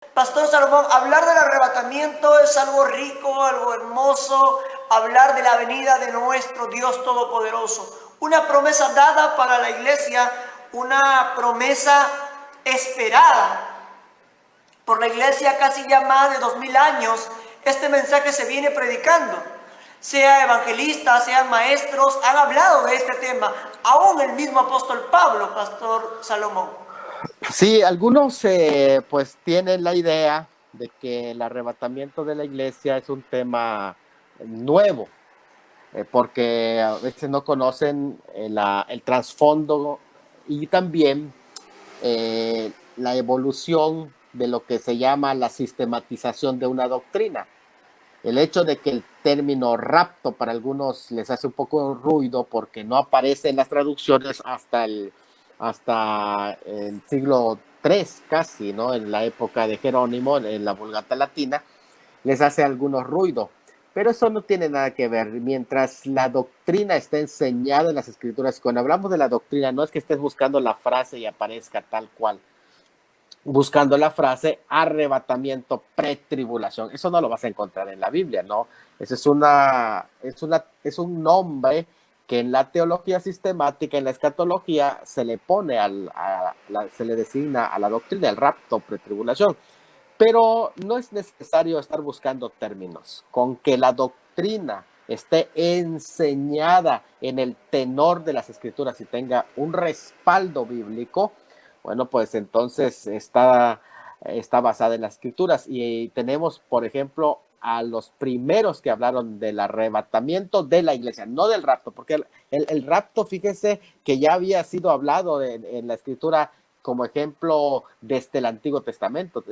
Pastor Salomón, hablar del arrebatamiento es algo rico, algo hermoso, hablar de la venida de nuestro Dios Todopoderoso. Una promesa dada para la iglesia, una promesa esperada por la iglesia casi ya más de 2000 años. Este mensaje se viene predicando. Sea evangelistas, sean maestros, han hablado de este tema. Aún el mismo apóstol Pablo, Pastor Salomón. Sí, algunos pues tienen la idea de que el arrebatamiento de la iglesia es un tema nuevo, porque a veces no conocen el trasfondo y también la evolución de lo que se llama la sistematización de una doctrina. El hecho de que el término rapto para algunos les hace un poco ruido porque no aparece en las traducciones hasta el siglo III casi, ¿no? En la época de Jerónimo, en la Vulgata Latina, les hace algunos ruido. Pero eso no tiene nada que ver. Mientras la doctrina está enseñada en las escrituras, cuando hablamos de la doctrina, no es que estés buscando la frase y aparezca tal cual, buscando la frase arrebatamiento pretribulación. Eso no lo vas a encontrar en la Biblia, ¿no? Eso es un nombre que en la teología sistemática, en la escatología, se le pone, se le designa a la doctrina, el rapto pretribulación. Pero no es necesario estar buscando términos. Con que la doctrina esté enseñada en el tenor de las escrituras y tenga un respaldo bíblico, bueno, pues entonces está basada en las escrituras. Y tenemos, por ejemplo, a los primeros que hablaron del arrebatamiento de la iglesia, no del rapto, porque el rapto, fíjese que ya había sido hablado en la escritura como ejemplo desde el Antiguo Testamento.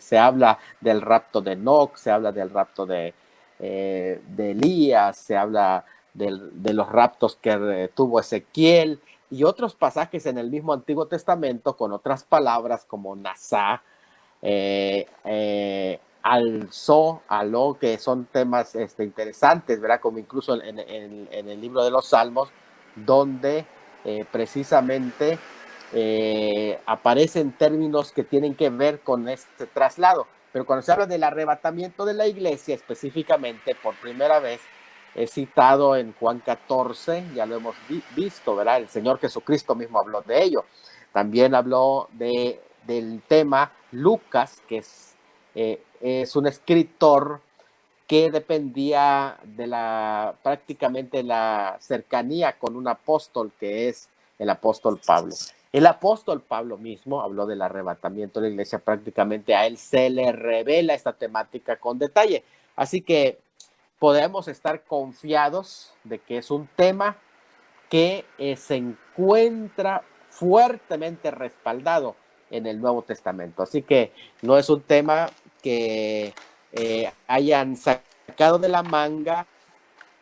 Se habla del rapto de Enoc, se habla del rapto de Elías, se habla de los raptos que tuvo Ezequiel y otros pasajes en el mismo Antiguo Testamento con otras palabras como Nasá, alzó, aló, que son temas interesantes, ¿verdad? Como incluso en el libro de los Salmos, donde precisamente aparecen términos que tienen que ver con este traslado. Pero cuando se habla del arrebatamiento de la iglesia, específicamente, por primera vez, es citado en Juan 14, ya lo hemos visto, ¿verdad? El Señor Jesucristo mismo habló de ello. También habló del tema Lucas, que es un escritor que dependía de prácticamente la cercanía con un apóstol que es el apóstol Pablo. El apóstol Pablo mismo habló del arrebatamiento de la iglesia, prácticamente a él se le revela esta temática con detalle. Así que podemos estar confiados de que es un tema que se encuentra fuertemente respaldado en el Nuevo Testamento. Así que no es un tema que hayan sacado de la manga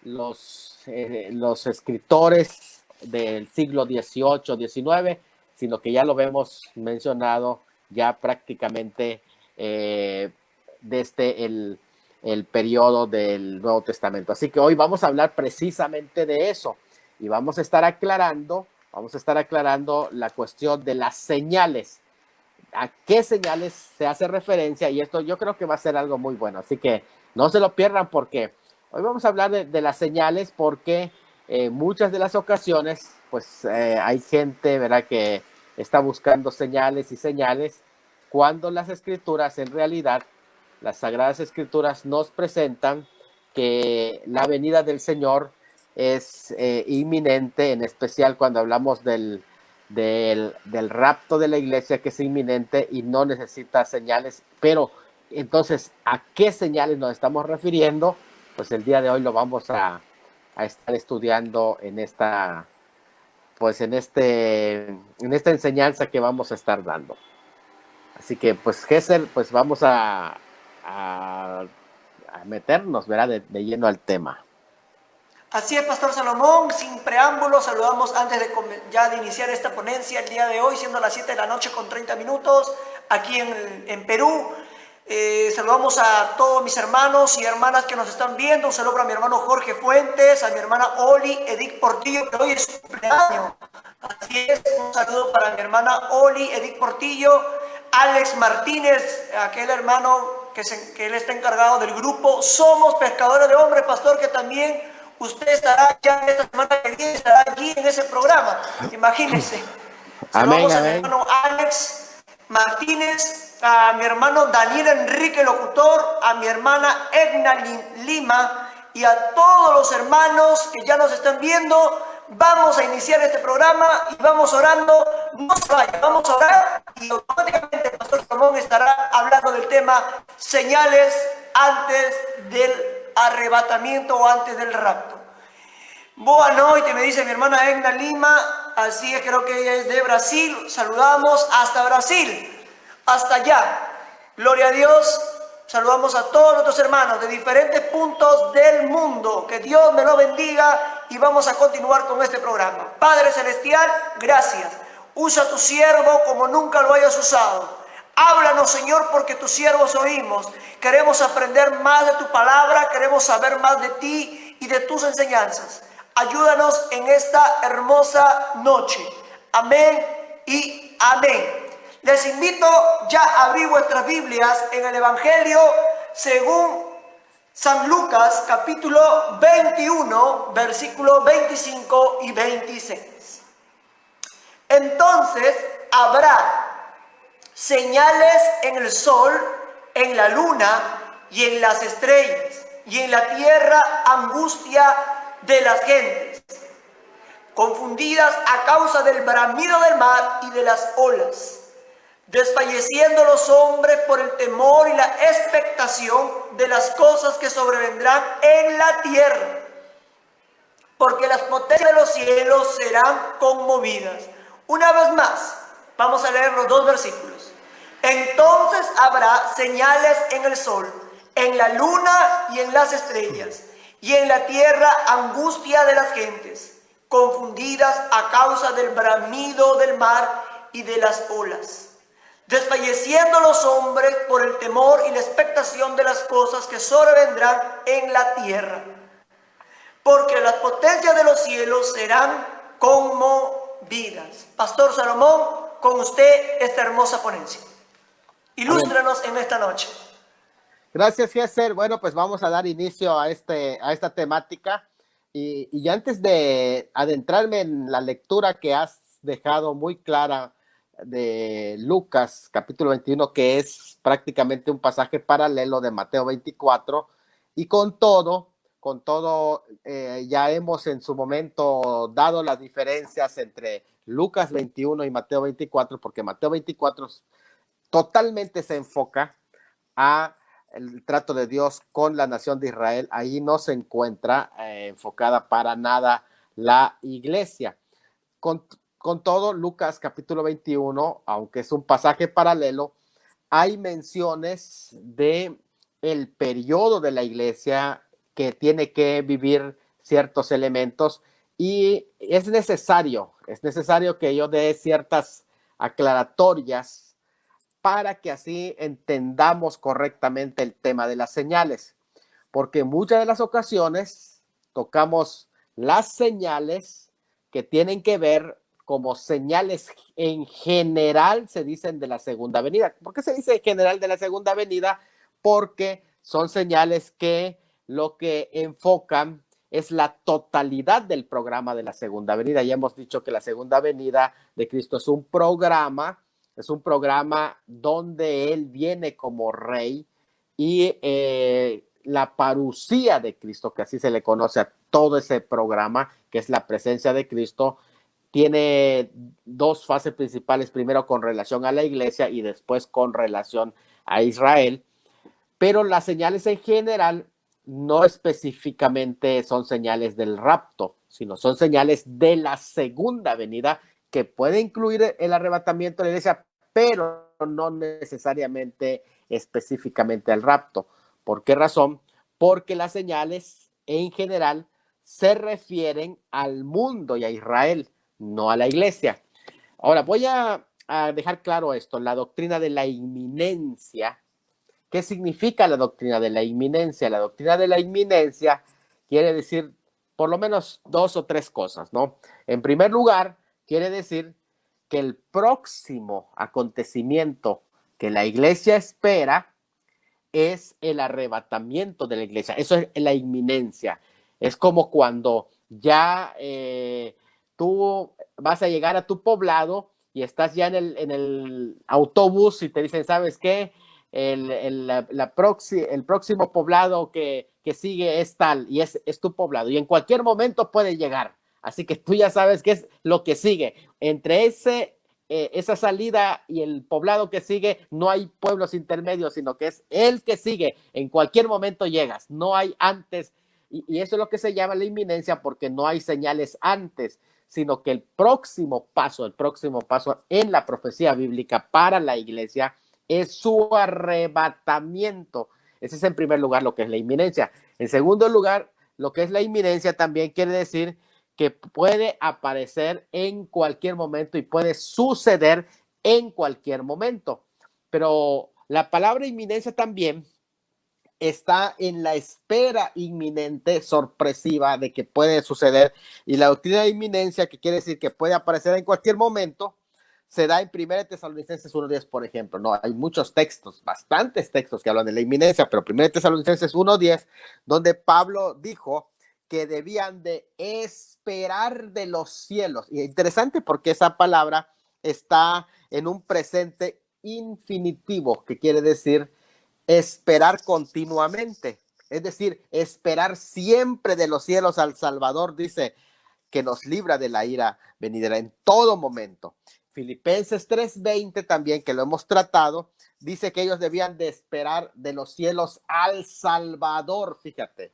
los escritores del siglo XVIII, XIX, sino que ya lo vemos mencionado ya prácticamente desde el periodo del Nuevo Testamento. Así que hoy vamos a hablar precisamente de eso y vamos a estar aclarando la cuestión de las señales. ¿A qué señales se hace referencia? Y esto yo creo que va a ser algo muy bueno. Así que no se lo pierdan porque hoy vamos a hablar de las señales porque muchas de las ocasiones pues hay gente, ¿verdad?, que está buscando señales y señales cuando las escrituras en realidad, las sagradas escrituras nos presentan que la venida del Señor es inminente, en especial cuando hablamos del rapto de la iglesia, que es inminente y no necesita señales. Pero entonces, ¿a qué señales nos estamos refiriendo? Pues el día de hoy lo vamos a estar estudiando en esta enseñanza que vamos a estar dando. Así que pues Gesser, pues vamos a meternos, ¿verdad?, de lleno al tema. Así es, Pastor Salomón, sin preámbulos, saludamos antes de iniciar esta ponencia el día de hoy, siendo las 7 de la noche con 30 minutos, aquí en Perú. Saludamos a todos mis hermanos y hermanas que nos están viendo. Un saludo para mi hermano Jorge Fuentes, a mi hermana Oli Edith Portillo, que hoy es su cumpleaños. Así es, un saludo para mi hermana Oli Edith Portillo, Alex Martínez, aquel hermano que él está encargado del grupo Somos Pescadores de Hombres, pastor, que también usted estará ya en esta semana que viene, estará allí en ese programa. Imagínense. Amén, Saludamos a mi amén. hermano Alex Martínez, a mi hermano Daniel Enrique Locutor, a mi hermana Edna Lima y a todos los hermanos que ya nos están viendo. Vamos a iniciar este programa y vamos orando. No se vaya, vamos a orar y automáticamente el pastor Ramón estará hablando del tema señales antes del arrebatamiento o antes del rapto. Boa noite, me dice mi hermana Egna Lima, así es, creo que ella es de Brasil. Saludamos hasta Brasil, hasta allá. Gloria a Dios. Saludamos a todos nuestros hermanos de diferentes puntos del mundo. Que Dios me lo bendiga y vamos a continuar con este programa. Padre Celestial, gracias. Usa a tu siervo como nunca lo hayas usado. Háblanos, Señor, porque tus siervos oímos. Queremos aprender más de tu palabra, queremos saber más de ti y de tus enseñanzas. Ayúdanos en esta hermosa noche. Amén y amén. Les invito ya a abrir vuestras Biblias en el Evangelio según San Lucas, capítulo 21, versículos 25 y 26. Entonces habrá señales en el sol, en la luna y en las estrellas, y en la tierra angustia de las gentes, confundidas a causa del bramido del mar y de las olas, desfalleciendo los hombres por el temor y la expectación de las cosas que sobrevendrán en la tierra, porque las potencias de los cielos serán conmovidas. Una vez más, vamos a leer los dos versículos. Entonces habrá señales en el sol, en la luna y en las estrellas, y en la tierra angustia de las gentes, confundidas a causa del bramido del mar y de las olas, desfalleciendo los hombres por el temor y la expectación de las cosas que sobrevendrán en la tierra, porque las potencias de los cielos serán conmovidas. Pastor Salomón, con usted esta hermosa ponencia. Ilústranos en esta noche. Gracias, Gesser. Bueno, pues vamos a dar inicio a esta temática. Y antes de adentrarme en la lectura que has dejado muy clara de Lucas, capítulo 21, que es prácticamente un pasaje paralelo de Mateo 24, y con todo, ya hemos en su momento dado las diferencias entre Lucas 21 y Mateo 24, porque Mateo 24 totalmente se enfoca a el trato de Dios con la nación de Israel. Ahí no se encuentra enfocada para nada la iglesia. Con todo, Lucas capítulo 21, aunque es un pasaje paralelo, hay menciones de el periodo de la iglesia que tiene que vivir ciertos elementos, y es necesario que yo dé ciertas aclaratorias para que así entendamos correctamente el tema de las señales, porque en muchas de las ocasiones tocamos las señales que tienen que ver como señales en general, se dicen de la segunda venida. ¿Por qué se dice en general de la segunda venida? Porque son señales que lo que enfocan es la totalidad del programa de la segunda venida. Ya hemos dicho que la segunda venida de Cristo es un programa donde Él viene como rey, y la parusía de Cristo, que así se le conoce a todo ese programa, que es la presencia de Cristo, tiene dos fases principales, primero con relación a la iglesia y después con relación a Israel. Pero las señales en general no específicamente son señales del rapto, sino son señales de la segunda venida, que puede incluir el arrebatamiento de la iglesia, pero no necesariamente específicamente el rapto. ¿Por qué razón? Porque las señales en general se refieren al mundo y a Israel, no a la iglesia. Ahora voy a dejar claro esto, la doctrina de la inminencia. ¿Qué significa la doctrina de la inminencia? La doctrina de la inminencia quiere decir por lo menos dos o tres cosas, ¿no? En primer lugar, quiere decir que el próximo acontecimiento que la iglesia espera es el arrebatamiento de la iglesia. Eso es la inminencia. Es como cuando ya tú vas a llegar a tu poblado y estás ya en el autobús y te dicen, ¿sabes qué? El próximo poblado que sigue es tal y es tu poblado y en cualquier momento puede llegar. Así que tú ya sabes qué es lo que sigue. Entre esa salida y el poblado que sigue, no hay pueblos intermedios, sino que es el que sigue. En cualquier momento llegas, no hay antes. Y eso es lo que se llama la inminencia, porque no hay señales antes, sino que el próximo paso en la profecía bíblica para la iglesia es su arrebatamiento. Ese es en primer lugar lo que es la inminencia. En segundo lugar, lo que es la inminencia también quiere decir que puede aparecer en cualquier momento y puede suceder en cualquier momento. Pero la palabra inminencia también está en la espera inminente, sorpresiva de que puede suceder. Y la doctrina de inminencia, que quiere decir que puede aparecer en cualquier momento, se da en 1 Tesalonicenses 1:10, por ejemplo. No, hay muchos textos, bastantes textos que hablan de la inminencia, pero 1 Tesalonicenses 1:10, donde Pablo dijo que debían de esperar de los cielos. Y es interesante porque esa palabra está en un presente infinitivo, que quiere decir esperar continuamente. Es decir, esperar siempre de los cielos al Salvador, dice, que nos libra de la ira venidera en todo momento. Filipenses 3:20 también, que lo hemos tratado, dice que ellos debían de esperar de los cielos al Salvador, fíjate.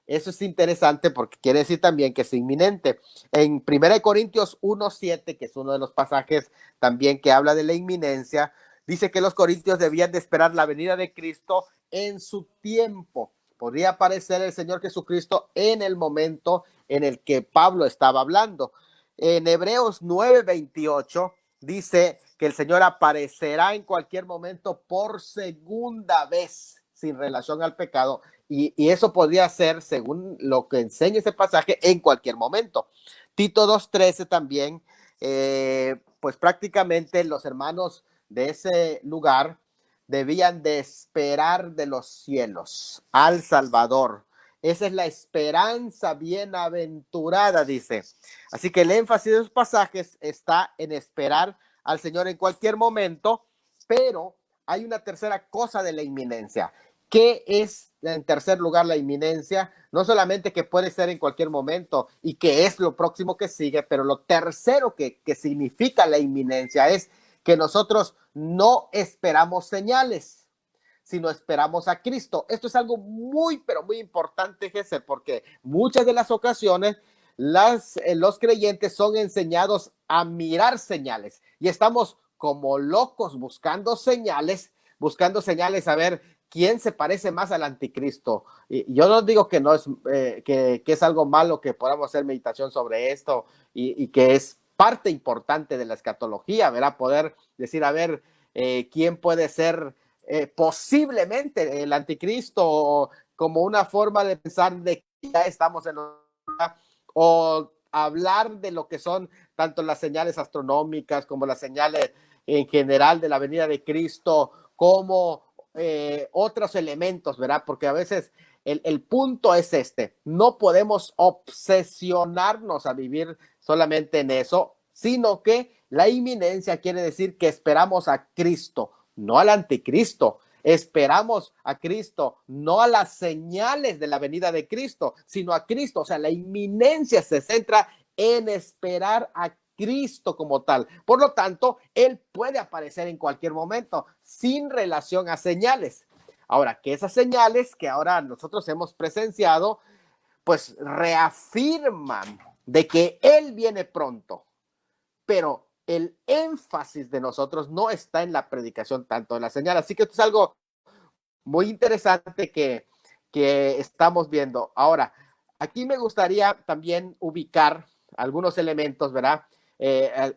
Eso es interesante porque quiere decir también que es inminente. En 1 Corintios 1:7, que es uno de los pasajes también que habla de la inminencia, dice que los corintios debían de esperar la venida de Cristo en su tiempo. Podría aparecer el Señor Jesucristo en el momento en el que Pablo estaba hablando. En Hebreos 9:28 dice que el Señor aparecerá en cualquier momento por segunda vez sin relación al pecado. Y eso podría ser, según lo que enseña ese pasaje, en cualquier momento. Tito 2:13 también, pues prácticamente los hermanos de ese lugar debían de esperar de los cielos al Salvador. Esa es la esperanza bienaventurada, dice. Así que el énfasis de los pasajes está en esperar al Señor en cualquier momento, pero hay una tercera cosa de la inminencia. ¿Qué es, en tercer lugar, la inminencia? No solamente que puede ser en cualquier momento y que es lo próximo que sigue, pero lo tercero que significa la inminencia es que nosotros no esperamos señales, sino esperamos a Cristo. Esto es algo muy, pero muy importante, Jesse, porque muchas de las ocasiones los creyentes son enseñados a mirar señales y estamos como locos buscando señales a ver quién se parece más al anticristo. Y yo no digo que no es que es algo malo que podamos hacer meditación sobre esto y que es parte importante de la escatología, ¿verdad? Poder decir, a ver, quién puede ser posiblemente el anticristo, como una forma de pensar de que ya estamos en o hablar de lo que son tanto las señales astronómicas como las señales en general de la venida de Cristo, como otros elementos, ¿verdad? Porque a veces el punto es no podemos obsesionarnos a vivir solamente en eso, sino que la inminencia quiere decir que esperamos a Cristo, no al anticristo. Esperamos a Cristo, no a las señales de la venida de Cristo, sino a Cristo. O sea, la inminencia se centra en esperar a Cristo como tal. Por lo tanto, Él puede aparecer en cualquier momento sin relación a señales. Ahora, que esas señales que ahora nosotros hemos presenciado, pues reafirman de que Él viene pronto, pero el énfasis de nosotros no está en la predicación tanto de la señal. Así que esto es algo muy interesante que estamos viendo. Ahora, aquí me gustaría también ubicar algunos elementos, ¿verdad?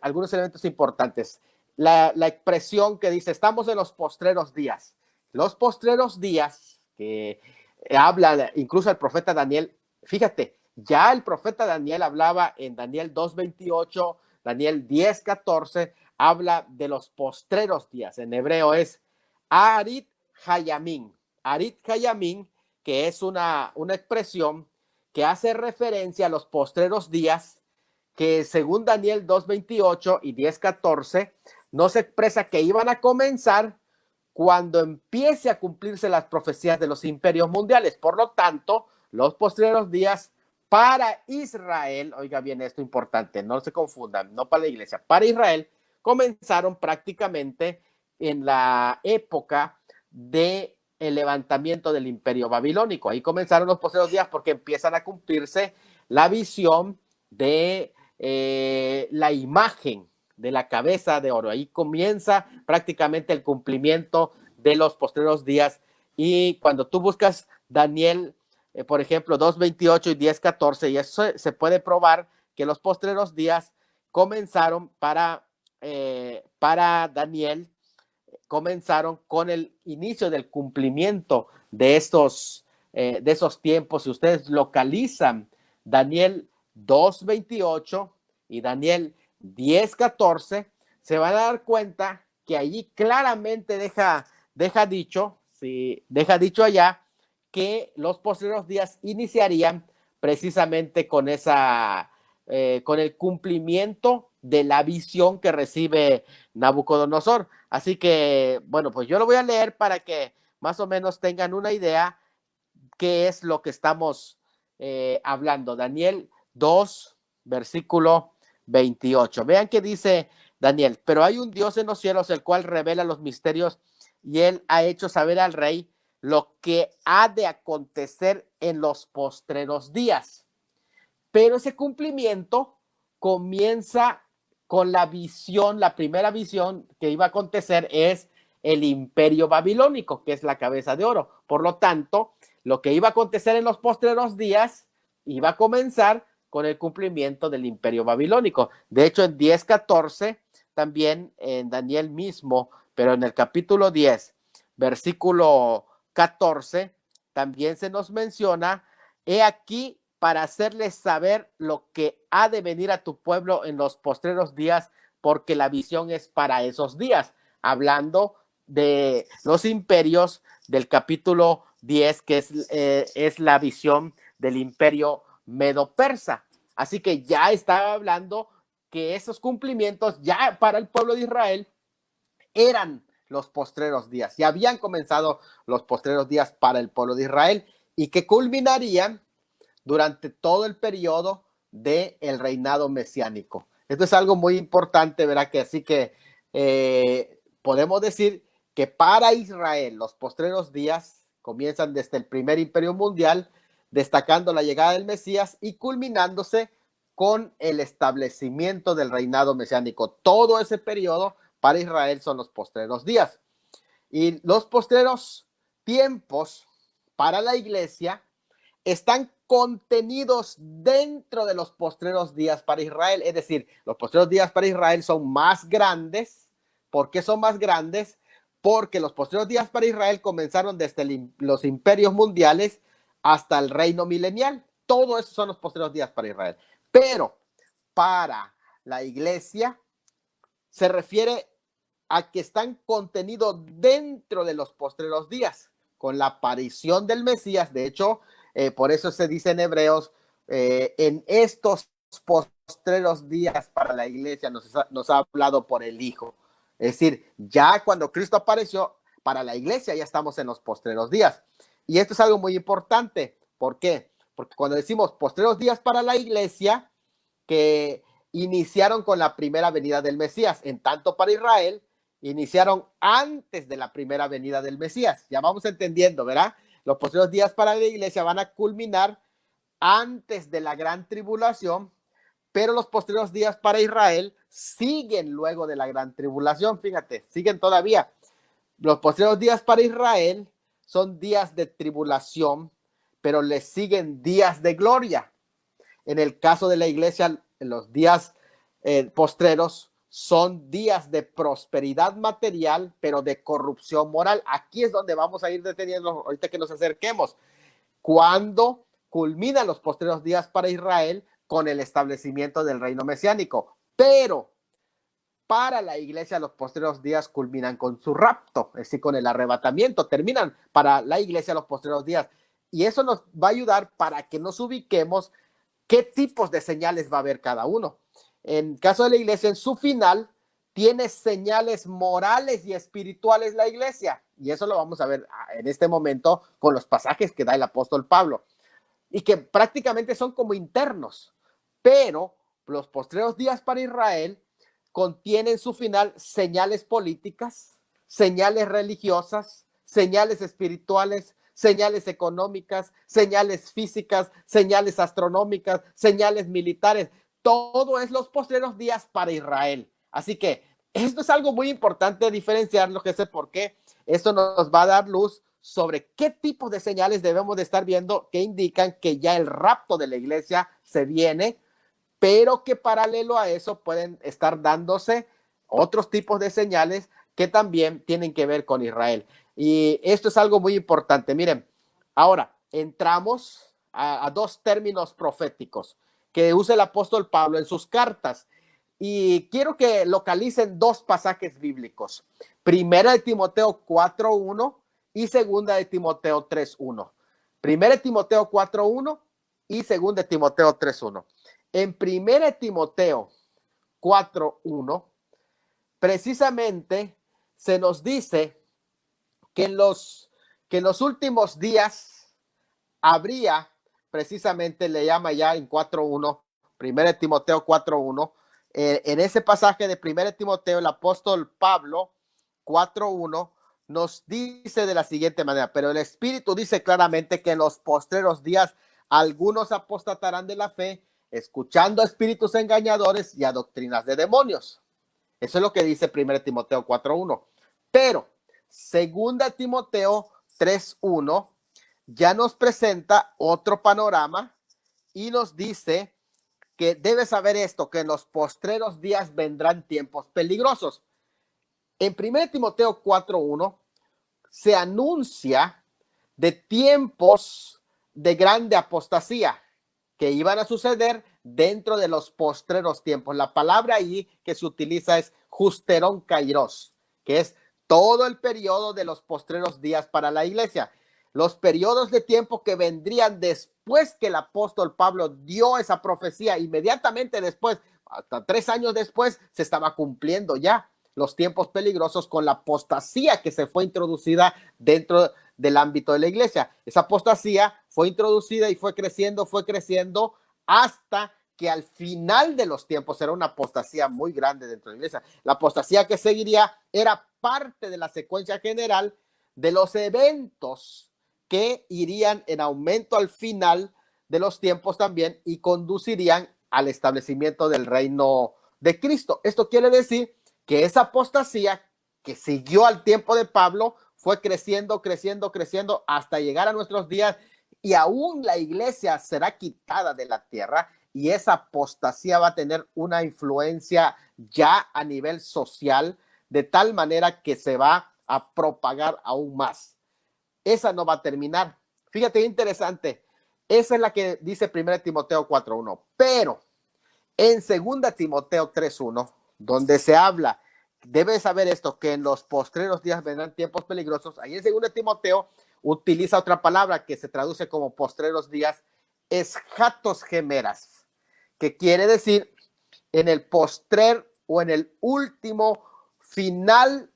Algunos elementos importantes. La expresión que dice, estamos en los postreros días. Los postreros días, que habla incluso el profeta Daniel, fíjate, ya el profeta Daniel hablaba en Daniel 2:28, Daniel 10:14, habla de los postreros días. En hebreo es Arit Hayamim. Arit Hayamim, que es una expresión que hace referencia a los postreros días, que según Daniel 2:28 y 10:14 nos expresa que iban a comenzar cuando empiece a cumplirse las profecías de los imperios mundiales. Por lo tanto, los postreros días para Israel, oiga bien esto importante, no se confundan, no para la iglesia, para Israel, comenzaron prácticamente en la época de el levantamiento del imperio babilónico. Ahí comenzaron los postreros días porque empiezan a cumplirse la visión de la imagen de la cabeza de oro. Ahí comienza prácticamente el cumplimiento de los postreros días. Y cuando tú buscas Daniel, por ejemplo, 2:28 y 10:14, y eso se puede probar que los postreros días comenzaron para Daniel, comenzaron con el inicio del cumplimiento de esos tiempos. Si ustedes localizan Daniel 2:28 y Daniel 10:14, se van a dar cuenta que allí claramente deja dicho allá que los posteriores días iniciarían precisamente con el cumplimiento de la visión que recibe Nabucodonosor. Así que, bueno, pues yo lo voy a leer para que más o menos tengan una idea qué es lo que estamos hablando. Daniel 2, versículo 28. Vean qué dice Daniel: pero hay un Dios en los cielos, el cual revela los misterios, y él ha hecho saber al rey lo que ha de acontecer en los postreros días. Pero ese cumplimiento comienza con la visión, la primera visión que iba a acontecer es el imperio babilónico, que es la cabeza de oro. Por lo tanto, lo que iba a acontecer en los postreros días iba a comenzar con el cumplimiento del imperio babilónico. De hecho, en 10:14, también en Daniel mismo, pero en el capítulo 10, versículo 14, también se nos menciona: he aquí para hacerles saber lo que ha de venir a tu pueblo en los postreros días, porque la visión es para esos días. Hablando de los imperios del capítulo 10, que es la visión del imperio medo-persa. Así que ya estaba hablando que esos cumplimientos ya para el pueblo de Israel eran los postreros días. Ya habían comenzado los postreros días para el pueblo de Israel y que culminarían durante todo el periodo del reinado mesiánico. Esto es algo muy importante, ¿verdad? Que así que podemos decir que para Israel los postreros días comienzan desde el primer imperio mundial, destacando la llegada del Mesías y culminándose con el establecimiento del reinado mesiánico. Todo ese periodo para Israel son los postreros días. Y los postreros tiempos para la iglesia están contenidos dentro de los postreros días para Israel. Es decir, los postreros días para Israel son más grandes. ¿Por qué son más grandes? Porque los postreros días para Israel comenzaron desde los imperios mundiales hasta el reino milenial. Todo eso son los postreros días para Israel. Pero para la iglesia se refiere a que están contenidos dentro de los postreros días, con la aparición del Mesías. De hecho, por eso se dice en Hebreos, en estos postreros días para la iglesia nos ha hablado por el Hijo. Es decir, ya cuando Cristo apareció para la iglesia, ya estamos en los postreros días. Y esto es algo muy importante. ¿Por qué? Porque cuando decimos postreros días para la iglesia, que iniciaron con la primera venida del Mesías, en tanto para Israel, iniciaron antes de la primera venida del Mesías. Ya vamos entendiendo, ¿verdad? Los postreros días para la iglesia van a culminar antes de la gran tribulación, pero los postreros días para Israel siguen luego de la gran tribulación. Fíjate, siguen todavía. Los postreros días para Israel son días de tribulación, pero les siguen días de gloria. En el caso de la iglesia, los días postreros son días de prosperidad material, pero de corrupción moral. Aquí es donde vamos a ir deteniendo ahorita que nos acerquemos. Cuando culminan los postreros días para Israel con el establecimiento del reino mesiánico. Pero para la iglesia los postreros días culminan con su rapto, es decir, con el arrebatamiento, terminan para la iglesia los postreros días. Y eso nos va a ayudar para que nos ubiquemos qué tipos de señales va a haber cada uno. En caso de la iglesia, en su final, tiene señales morales y espirituales la iglesia. Y eso lo vamos a ver en este momento con los pasajes que da el apóstol Pablo. Y que prácticamente son como internos. Pero los postreros días para Israel contienen su final señales políticas, señales religiosas, señales espirituales, señales económicas, señales físicas, señales astronómicas, señales militares. Todo es los postreros días para Israel. Así que esto es algo muy importante diferenciarlo, que sé por qué. Esto nos va a dar luz sobre qué tipo de señales debemos de estar viendo que indican que ya el rapto de la iglesia se viene, pero que paralelo a eso pueden estar dándose otros tipos de señales que también tienen que ver con Israel. Y esto es algo muy importante. Miren, ahora entramos a dos términos proféticos que usa el apóstol Pablo en sus cartas. Y quiero que localicen dos pasajes bíblicos. Primera de Timoteo 4:1 y segunda de Timoteo 3:1. Primera de Timoteo 4:1 y segunda de Timoteo 3:1. En 1 Timoteo 4:1, precisamente se nos dice que en los últimos días habría, precisamente le llama ya en 4:1, 1 Timoteo 4:1, en ese pasaje de 1 Timoteo, el apóstol Pablo 4:1 nos dice de la siguiente manera: pero el Espíritu dice claramente que en los postreros días algunos apostatarán de la fe, escuchando a espíritus engañadores y a doctrinas de demonios. Eso es lo que dice 1 Timoteo 4:1. Pero 2 Timoteo 3:1 ya nos presenta otro panorama y nos dice que debes saber esto, que en los postreros días vendrán tiempos peligrosos. En 1 Timoteo 4:1 se anuncia de tiempos de grande apostasía que iban a suceder dentro de los postreros tiempos. La palabra ahí que se utiliza es justerón kairos, que es todo el periodo de los postreros días para la iglesia. Los periodos de tiempo que vendrían después que el apóstol Pablo dio esa profecía, inmediatamente después, hasta 3 años después, se estaba cumpliendo ya los tiempos peligrosos con la apostasía que se fue introducida dentro del ámbito de la iglesia. Esa apostasía fue introducida y fue creciendo hasta que al final de los tiempos era una apostasía muy grande dentro de la iglesia. La apostasía que seguiría era parte de la secuencia general de los eventos que irían en aumento al final de los tiempos también y conducirían al establecimiento del reino de Cristo. Esto quiere decir que esa apostasía que siguió al tiempo de Pablo fue creciendo hasta llegar a nuestros días, y aún la iglesia será quitada de la tierra y esa apostasía va a tener una influencia ya a nivel social, de tal manera que se va a propagar aún más. Esa no va a terminar. Fíjate qué interesante. Esa es la que dice 1 Timoteo 4:1. Pero en 2 Timoteo 3:1, donde se habla, debes saber esto, que en los postreros días vendrán tiempos peligrosos. Ahí en 2 Timoteo utiliza otra palabra que se traduce como postreros días, eschatos gemeras, que quiere decir en el postrer o en el último final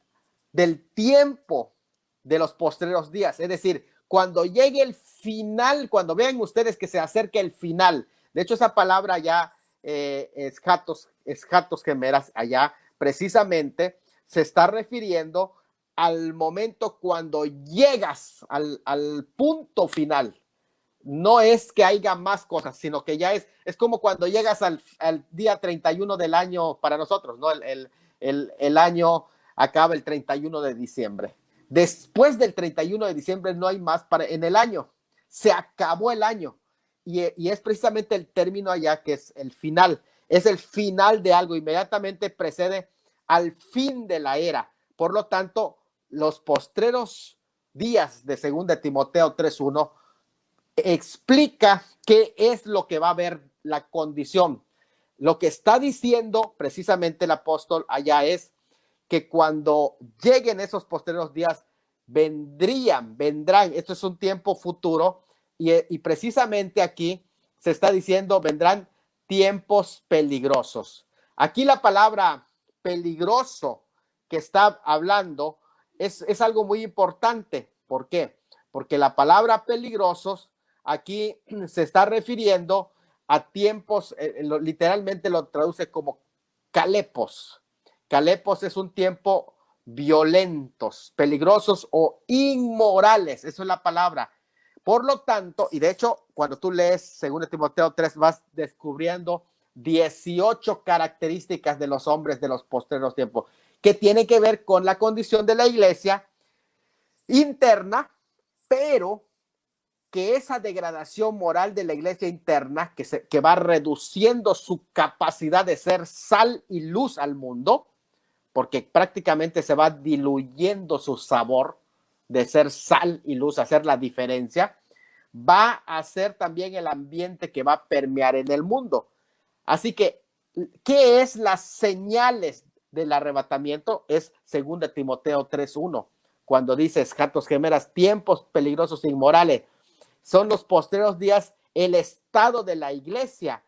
del tiempo de los postreros días. Es decir, cuando llegue el final, cuando vean ustedes que se acerca el final. De hecho, esa palabra ya, eschatos gemeras, allá precisamente se está refiriendo al momento cuando llegas al punto final. No es que haya más cosas, sino que ya es como cuando llegas al día 31 del año para nosotros, ¿no? El año acaba el 31 de diciembre. Después del 31 de diciembre no hay más en el año. Se acabó el año. Y es precisamente el término allá que es el final. Es el final de algo. Inmediatamente precede al fin de la era. Por lo tanto, los postreros días de 2 Timoteo 3:1 explica qué es lo que va a haber la condición. lo que está diciendo precisamente el apóstol allá es que cuando lleguen esos posteriores días, vendrán, esto es un tiempo futuro, y precisamente aquí se está diciendo, vendrán tiempos peligrosos. Aquí la palabra peligroso que está hablando es algo muy importante. ¿Por qué? Porque la palabra peligrosos aquí se está refiriendo a tiempos, literalmente lo traduce como calepos. Calepos es un tiempo violentos, peligrosos o inmorales. Eso es la palabra. Por lo tanto, y de hecho, cuando tú lees 2 Timoteo 3, vas descubriendo 18 características de los hombres de los postreros tiempos que tienen que ver con la condición de la iglesia interna, pero que esa degradación moral de la iglesia interna, que va reduciendo su capacidad de ser sal y luz al mundo, porque prácticamente se va diluyendo su sabor de ser sal y luz, hacer la diferencia, va a ser también el ambiente que va a permear en el mundo. Así que, ¿qué es las señales del arrebatamiento? Es 2 Timoteo 3:1, cuando dices, jatos gemeras, tiempos peligrosos e inmorales, son los postreros días, el estado de la iglesia,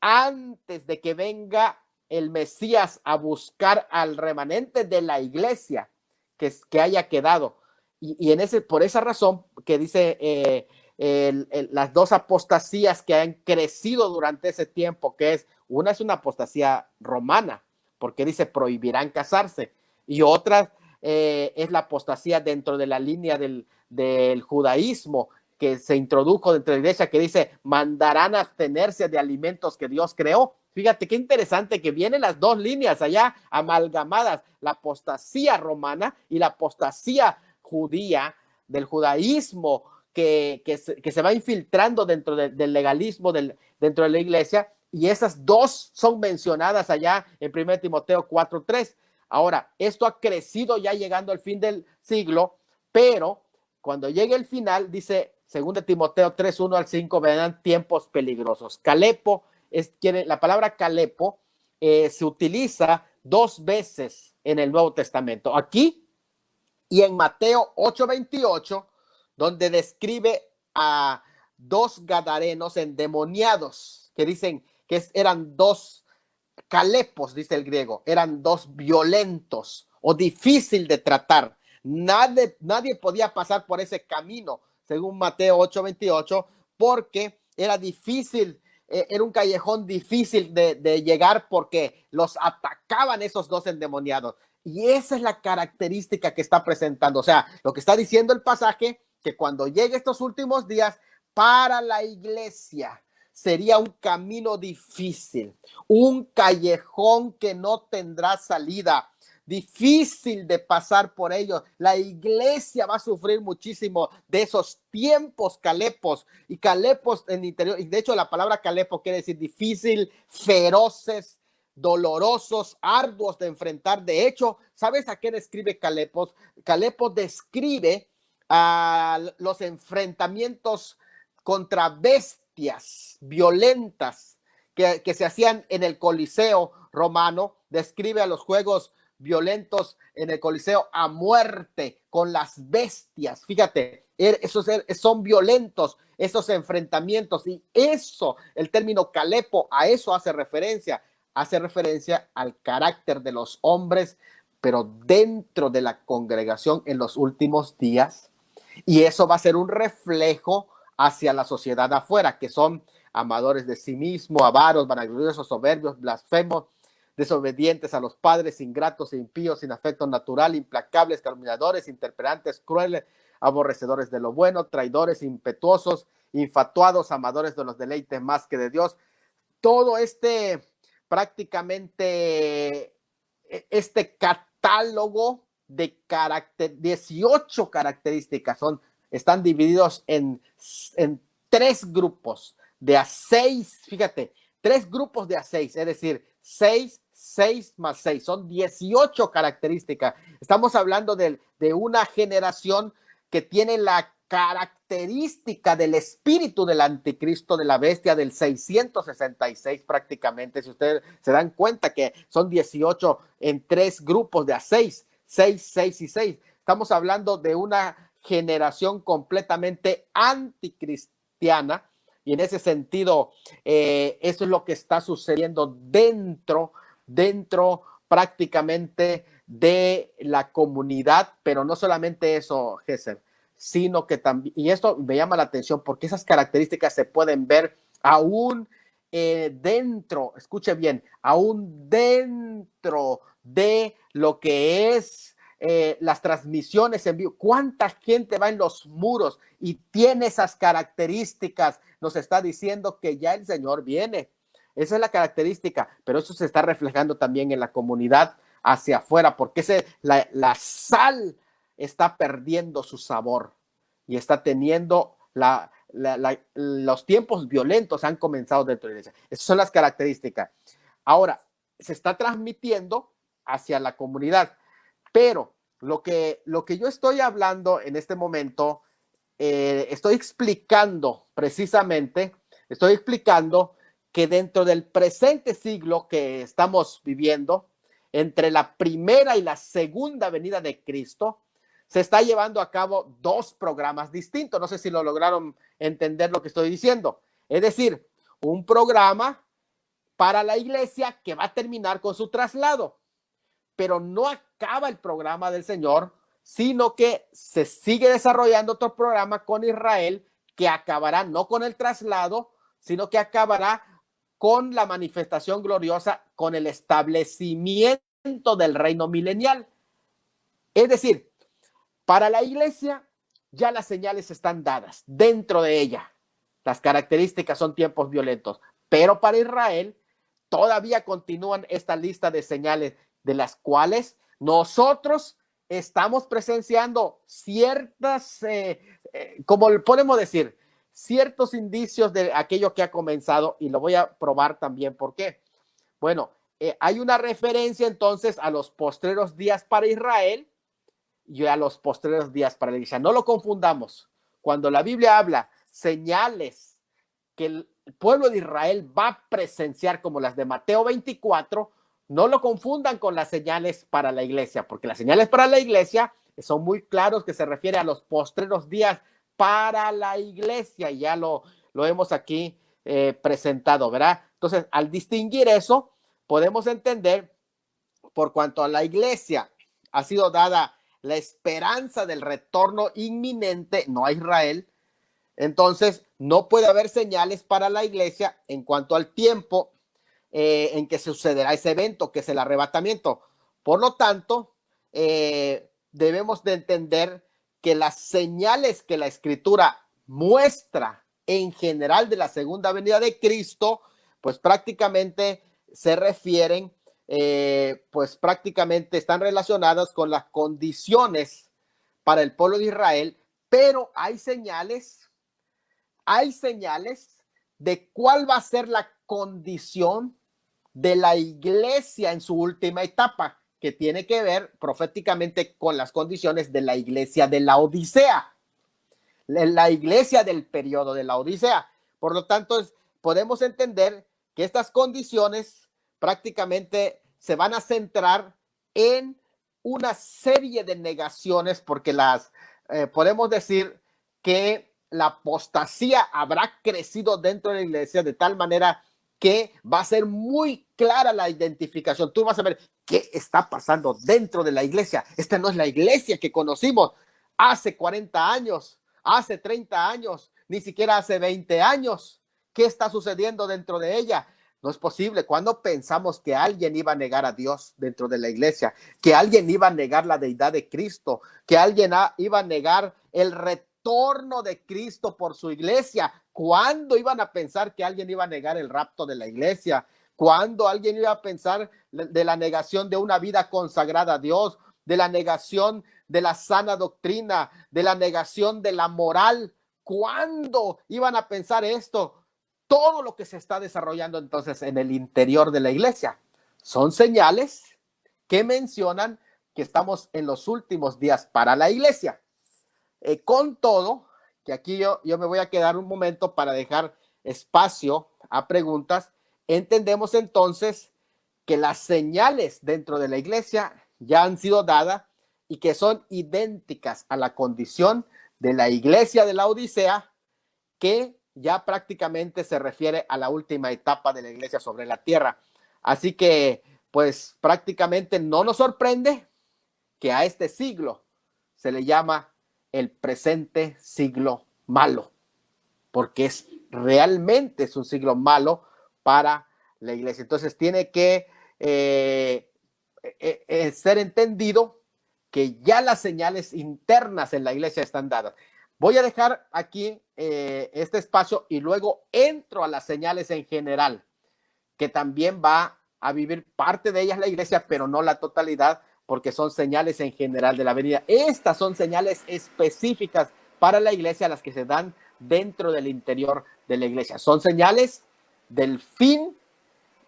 antes de que venga el Mesías a buscar al remanente de la iglesia que haya quedado. Y por esa razón que dice las dos apostasías que han crecido durante ese tiempo, que una es una apostasía romana, porque dice prohibirán casarse, y otra es la apostasía dentro de la línea del judaísmo, que se introdujo dentro de la iglesia, que dice mandarán a abstenerse de alimentos que Dios creó. Fíjate qué interesante que vienen las dos líneas allá amalgamadas, la apostasía romana y la apostasía judía, del judaísmo que se va infiltrando dentro del legalismo dentro de la iglesia, y esas dos son mencionadas allá en 1 Timoteo 4:3. Ahora, esto ha crecido ya llegando al fin del siglo, pero cuando llegue el final, dice 2 Timoteo 3:1 al 5, vendrán tiempos peligrosos. Calepo, la palabra calepo se utiliza 2 veces en el Nuevo Testamento. Aquí y en Mateo 8:28, donde describe a 2 gadarenos endemoniados, que dicen que eran 2 calepos, dice el griego, eran 2 violentos o difícil de tratar. Nadie podía pasar por ese camino, según Mateo 8:28, porque era difícil, era un callejón difícil de llegar, porque los atacaban esos 2 endemoniados. Y esa es la característica que está presentando. O sea, lo que está diciendo el pasaje, que cuando llegue estos últimos días, para la iglesia sería un camino difícil, un callejón que no tendrá salida, difícil de pasar por ellos. La iglesia va a sufrir muchísimo de esos tiempos calepos, y calepos en interior, y de hecho la palabra calepo quiere decir difícil, feroces, dolorosos, arduos de enfrentar. De hecho, ¿sabes a qué describe Calepos? Calepos describe a los enfrentamientos contra bestias violentas que se hacían en el Coliseo romano. Describe a los juegos violentos en el Coliseo a muerte con las bestias. Fíjate, esos son violentos esos enfrentamientos, y eso, el término calepo, a eso hace referencia al carácter de los hombres, pero dentro de la congregación en los últimos días. Y eso va a ser un reflejo hacia la sociedad afuera, que son amadores de sí mismo, avaros, vanagloriosos, soberbios, blasfemos, desobedientes a los padres, ingratos e impíos, sin afecto natural, implacables, calumniadores, interperantes, crueles, aborrecedores de lo bueno, traidores, impetuosos, infatuados, amadores de los deleites más que de Dios. Todo prácticamente este catálogo de 18 características están divididos en 3 grupos de a 6, fíjate, 3 grupos de a 6, es decir, 6 más 6, son 18 características. Estamos hablando de una generación que tiene la característica del espíritu del anticristo, de la bestia del 666 prácticamente. Si ustedes se dan cuenta que son 18 en 3 grupos de a 6, 6, 6 y 6. Estamos hablando de una generación completamente anticristiana, y en ese sentido eso es lo que está sucediendo dentro prácticamente de la comunidad, pero no solamente eso, Gesser, sino que también, y esto me llama la atención porque esas características se pueden ver aún dentro, escuche bien, aún dentro de lo que es las transmisiones en vivo. ¿Cuánta gente va en los muros y tiene esas características? Nos está diciendo que ya el Señor viene. Esa es la característica, pero eso se está reflejando también en la comunidad hacia afuera, porque la sal está perdiendo su sabor y está teniendo los tiempos violentos han comenzado dentro de la iglesia. Esas son las características. Ahora, se está transmitiendo hacia la comunidad, pero lo que yo estoy hablando en este momento, estoy explicando que dentro del presente siglo que estamos viviendo, entre la primera y la segunda venida de Cristo, se está llevando a cabo 2 programas distintos. No sé si lo lograron entender lo que estoy diciendo. Es decir, un programa para la iglesia que va a terminar con su traslado, pero no acaba el programa del Señor, sino que se sigue desarrollando otro programa con Israel que acabará no con el traslado, sino que acabará con la manifestación gloriosa, con el establecimiento del reino milenial. Es decir, para la iglesia ya las señales están dadas dentro de ella. Las características son tiempos violentos, pero para Israel todavía continúan esta lista de señales de las cuales nosotros estamos presenciando ciertas, como podemos decir, ciertos indicios de aquello que ha comenzado, y lo voy a probar también. ¿Por qué? Bueno, hay una referencia entonces a los postreros días para Israel y a los postreros días para la iglesia. No lo confundamos. Cuando la Biblia habla señales que el pueblo de Israel va a presenciar como las de Mateo 24, no lo confundan con las señales para la iglesia, porque las señales para la iglesia son muy claros, que se refiere a los postreros días para la iglesia, y ya lo hemos aquí presentado, ¿verdad? Entonces, al distinguir eso, podemos entender, por cuanto a la iglesia ha sido dada la esperanza del retorno inminente, no a Israel, entonces no puede haber señales para la iglesia en cuanto al tiempo en que sucederá ese evento, que es el arrebatamiento. Por lo tanto, debemos de entender que las señales que la Escritura muestra en general de la segunda venida de Cristo, pues prácticamente se refieren, pues prácticamente están relacionadas con las condiciones para el pueblo de Israel, pero hay señales de cuál va a ser la condición de la iglesia en su última etapa, que tiene que ver proféticamente con las condiciones de la iglesia de la Odisea, la iglesia del periodo de la Odisea. Por lo tanto, podemos entender que estas condiciones prácticamente se van a centrar en una serie de negaciones, porque podemos decir que la apostasía habrá crecido dentro de la iglesia de tal manera que va a ser muy clara la identificación. Tú vas a ver qué está pasando dentro de la iglesia. Esta no es la iglesia que conocimos hace 40 años, hace 30 años, ni siquiera hace 20 años. ¿Qué está sucediendo dentro de ella? No es posible. Cuando pensamos que alguien iba a negar a Dios dentro de la iglesia, que alguien iba a negar la deidad de Cristo, que alguien iba a negar el retorno de Cristo por su iglesia, ¿cuándo iban a pensar que alguien iba a negar el rapto de la iglesia? ¿Cuándo alguien iba a pensar de la negación de una vida consagrada a Dios, de la negación de la sana doctrina, de la negación de la moral? ¿Cuándo iban a pensar esto? Todo lo que se está desarrollando entonces en el interior de la iglesia son señales que mencionan que estamos en los últimos días para la iglesia. Con todo, que aquí yo me voy a quedar un momento para dejar espacio a preguntas. Entendemos entonces que las señales dentro de la iglesia ya han sido dadas y que son idénticas a la condición de la iglesia de la Odisea, que ya prácticamente se refiere a la última etapa de la iglesia sobre la tierra. Así que, pues prácticamente no nos sorprende que a este siglo se le llama el presente siglo malo, porque realmente es un siglo malo para la iglesia. Entonces tiene que ser entendido que ya las señales internas en la iglesia están dadas. Voy a dejar aquí este espacio y luego entro a las señales en general, que también va a vivir parte de ellas la iglesia, pero no la totalidad, porque son señales en general de la venida. Estas son señales específicas para la iglesia, las que se dan dentro del interior de la iglesia. Son señales del fin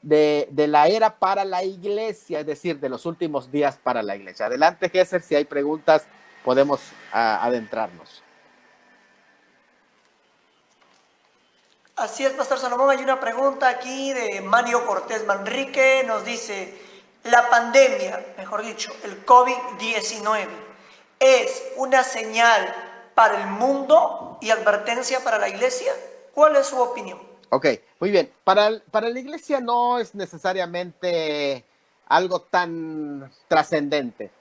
de la era para la iglesia, es decir, de los últimos días para la iglesia. Adelante, Gesser, si hay preguntas, podemos adentrarnos. Así es, Pastor Salomón. Hay una pregunta aquí de Mario Cortés Manrique. Nos dice, la pandemia, mejor dicho, el COVID-19, ¿es una señal para el mundo y advertencia para la iglesia? ¿Cuál es su opinión? Ok, muy bien. Para la iglesia no es necesariamente algo tan trascendente.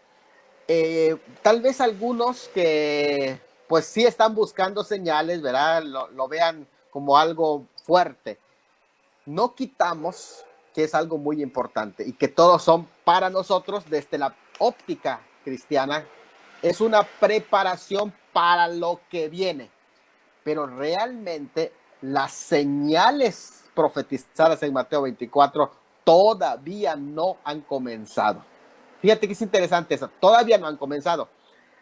Tal vez algunos que pues sí están buscando señales, ¿verdad? Lo vean como algo fuerte. No quitamos que es algo muy importante y que todos son para nosotros desde la óptica cristiana. Es una preparación para lo que viene, pero realmente las señales profetizadas en Mateo 24 todavía no han comenzado. Fíjate que es interesante eso, todavía no han comenzado.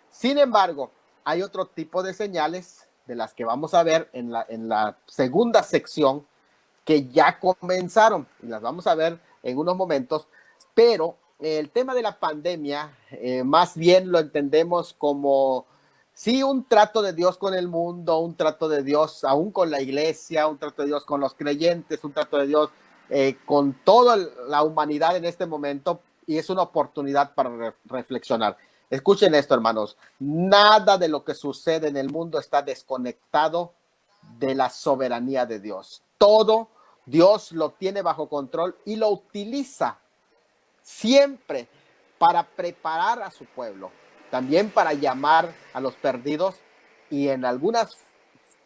Sin embargo, hay otro tipo de señales de las que vamos a ver en la segunda sección que ya comenzaron y las vamos a ver en unos momentos, pero el tema de la pandemia más bien lo entendemos como sí un trato de Dios con el mundo, un trato de Dios aún con la iglesia, un trato de Dios con los creyentes, un trato de Dios con toda la humanidad en este momento, y es una oportunidad para reflexionar. Escuchen esto, hermanos, nada de lo que sucede en el mundo está desconectado de la soberanía de Dios. Todo Dios lo tiene bajo control y lo utiliza siempre para preparar a su pueblo, también para llamar a los perdidos y en algunas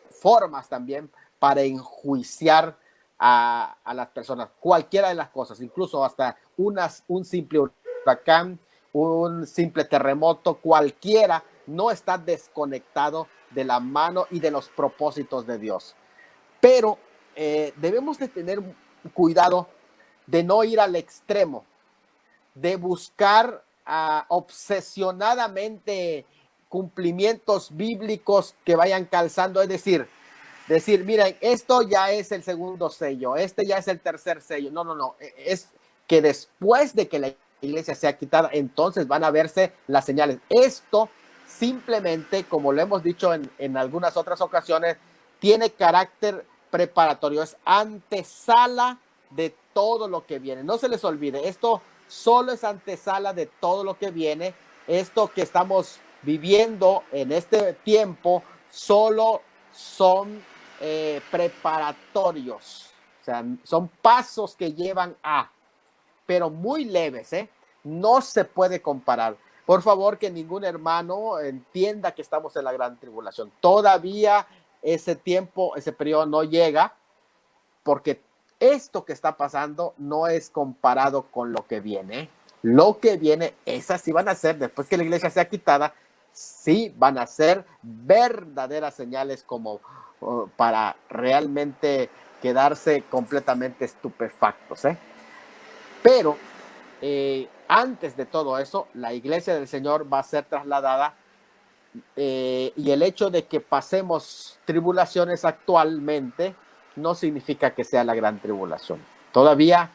formas también para enjuiciar a las personas, cualquiera de las cosas, incluso hasta un simple huracán, un simple terremoto, cualquiera no está desconectado de la mano y de los propósitos de Dios. Pero debemos de tener cuidado de no ir al extremo, de buscar obsesionadamente cumplimientos bíblicos que vayan calzando, es decir, miren, esto ya es el segundo sello, este ya es el tercer sello. No, es que después de que la iglesia sea quitada, entonces van a verse las señales. Esto simplemente, como lo hemos dicho en algunas otras ocasiones, tiene carácter preparatorio, es antesala de todo lo que viene. No se les olvide, esto solo es antesala de todo lo que viene. Esto que estamos viviendo en este tiempo solo son preparatorios, o sea, son pasos que llevan pero muy leves, no se puede comparar. Por favor, que ningún hermano entienda que estamos en la gran tribulación. Todavía ese tiempo, ese periodo no llega, porque esto que está pasando no es comparado con lo que viene. Lo que viene, esas sí van a ser, después que la iglesia sea quitada, sí van a ser verdaderas señales como para realmente quedarse completamente estupefactos. Pero antes de todo eso, la iglesia del Señor va a ser trasladada y el hecho de que pasemos tribulaciones actualmente no significa que sea la gran tribulación. Todavía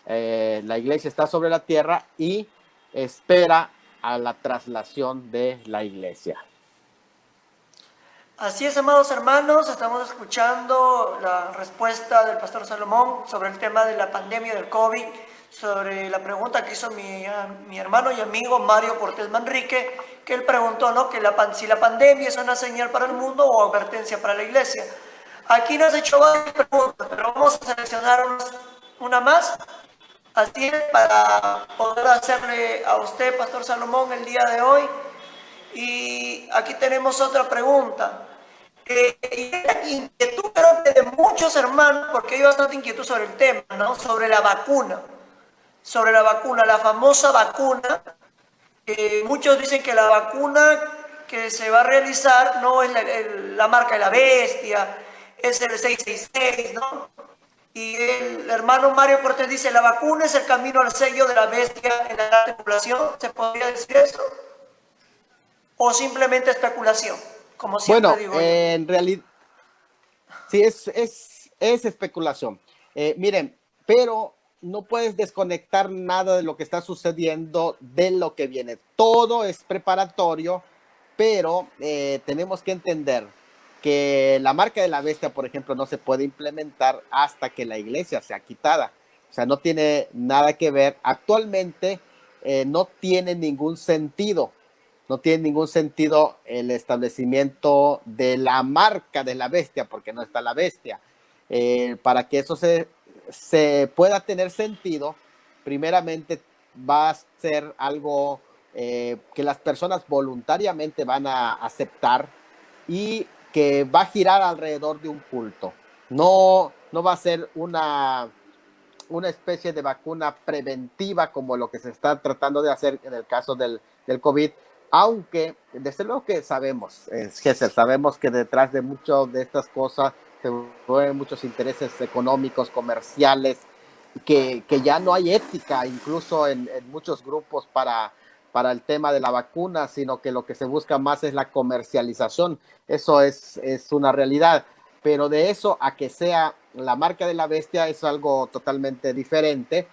la iglesia está sobre la tierra y espera a la traslación de la iglesia. Así es, amados hermanos, estamos escuchando la respuesta del pastor Salomón sobre el tema de la pandemia del COVID, sobre la pregunta que hizo mi hermano y amigo Mario Cortés Manrique, que él preguntó, ¿no?, que si la pandemia es una señal para el mundo o advertencia para la iglesia. Aquí nos ha hecho varias preguntas, pero vamos a seleccionar una más. Así es, para poder hacerle a usted, pastor Salomón, el día de hoy. Y aquí tenemos otra pregunta. Y la inquietud, creo que de muchos hermanos, porque hay bastante inquietud sobre el tema, ¿no? Sobre la vacuna. Sobre la vacuna, la famosa vacuna. Muchos dicen que la vacuna que se va a realizar no es la marca de la bestia, es el 666, ¿no? Y el hermano Mario Cortés dice, la vacuna es el camino al sello de la bestia en la gran tribulación. ¿Se podría decir eso? ¿O simplemente especulación? Como siempre Bueno, digo yo. en realidad, sí, es especulación. Miren, pero no puedes desconectar nada de lo que está sucediendo de lo que viene. Todo es preparatorio, pero tenemos que entender que la marca de la bestia, por ejemplo, no se puede implementar hasta que la iglesia sea quitada. O sea, no tiene nada que ver. Actualmente no tiene ningún sentido. No tiene ningún sentido el establecimiento de la marca de la bestia, porque no está la bestia. Para que eso se pueda tener sentido, primeramente va a ser algo que las personas voluntariamente van a aceptar y que va a girar alrededor de un culto. No va a ser una especie de vacuna preventiva como lo que se está tratando de hacer en el caso del COVID, aunque desde luego que sabemos, Gesell, sabemos que detrás de muchas de estas cosas se mueven muchos intereses económicos, comerciales, que ya no hay ética incluso en muchos grupos para el tema de la vacuna, sino que lo que se busca más es la comercialización. Eso es una realidad, pero de eso a que sea la marca de la bestia es algo totalmente diferente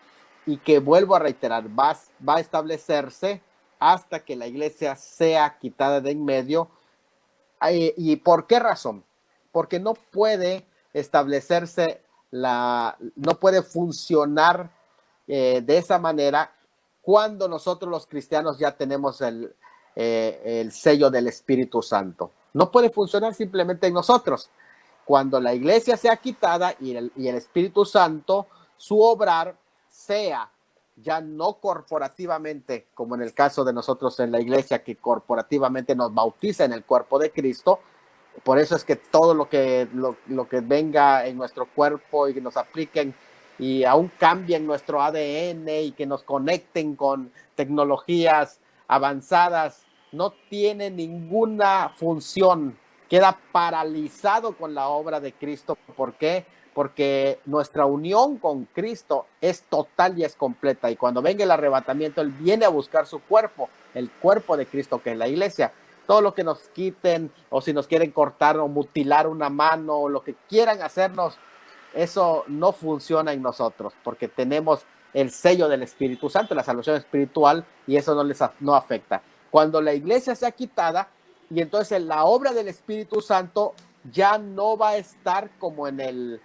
y que, vuelvo a reiterar, va a establecerse hasta que la iglesia sea quitada de en medio. ¿Y por qué razón? Porque no puede establecerse, no puede funcionar de esa manera cuando nosotros los cristianos ya tenemos el sello del Espíritu Santo. No puede funcionar simplemente en nosotros. Cuando la iglesia sea quitada y el Espíritu Santo, su obrar sea ya no corporativamente, como en el caso de nosotros en la iglesia, que corporativamente nos bautiza en el cuerpo de Cristo. Por eso es que todo lo que venga en nuestro cuerpo y que nos apliquen y aún cambien nuestro ADN y que nos conecten con tecnologías avanzadas, no tiene ninguna función, queda paralizado con la obra de Cristo. ¿Por qué? Porque nuestra unión con Cristo es total y es completa, y cuando venga el arrebatamiento, Él viene a buscar su cuerpo, el cuerpo de Cristo, que es la iglesia. Todo lo que nos quiten, o si nos quieren cortar o mutilar una mano, o lo que quieran hacernos, eso no funciona en nosotros, porque tenemos el sello del Espíritu Santo, la salvación espiritual, y eso no afecta. Cuando la iglesia sea quitada, y entonces la obra del Espíritu Santo ya no va a estar como en el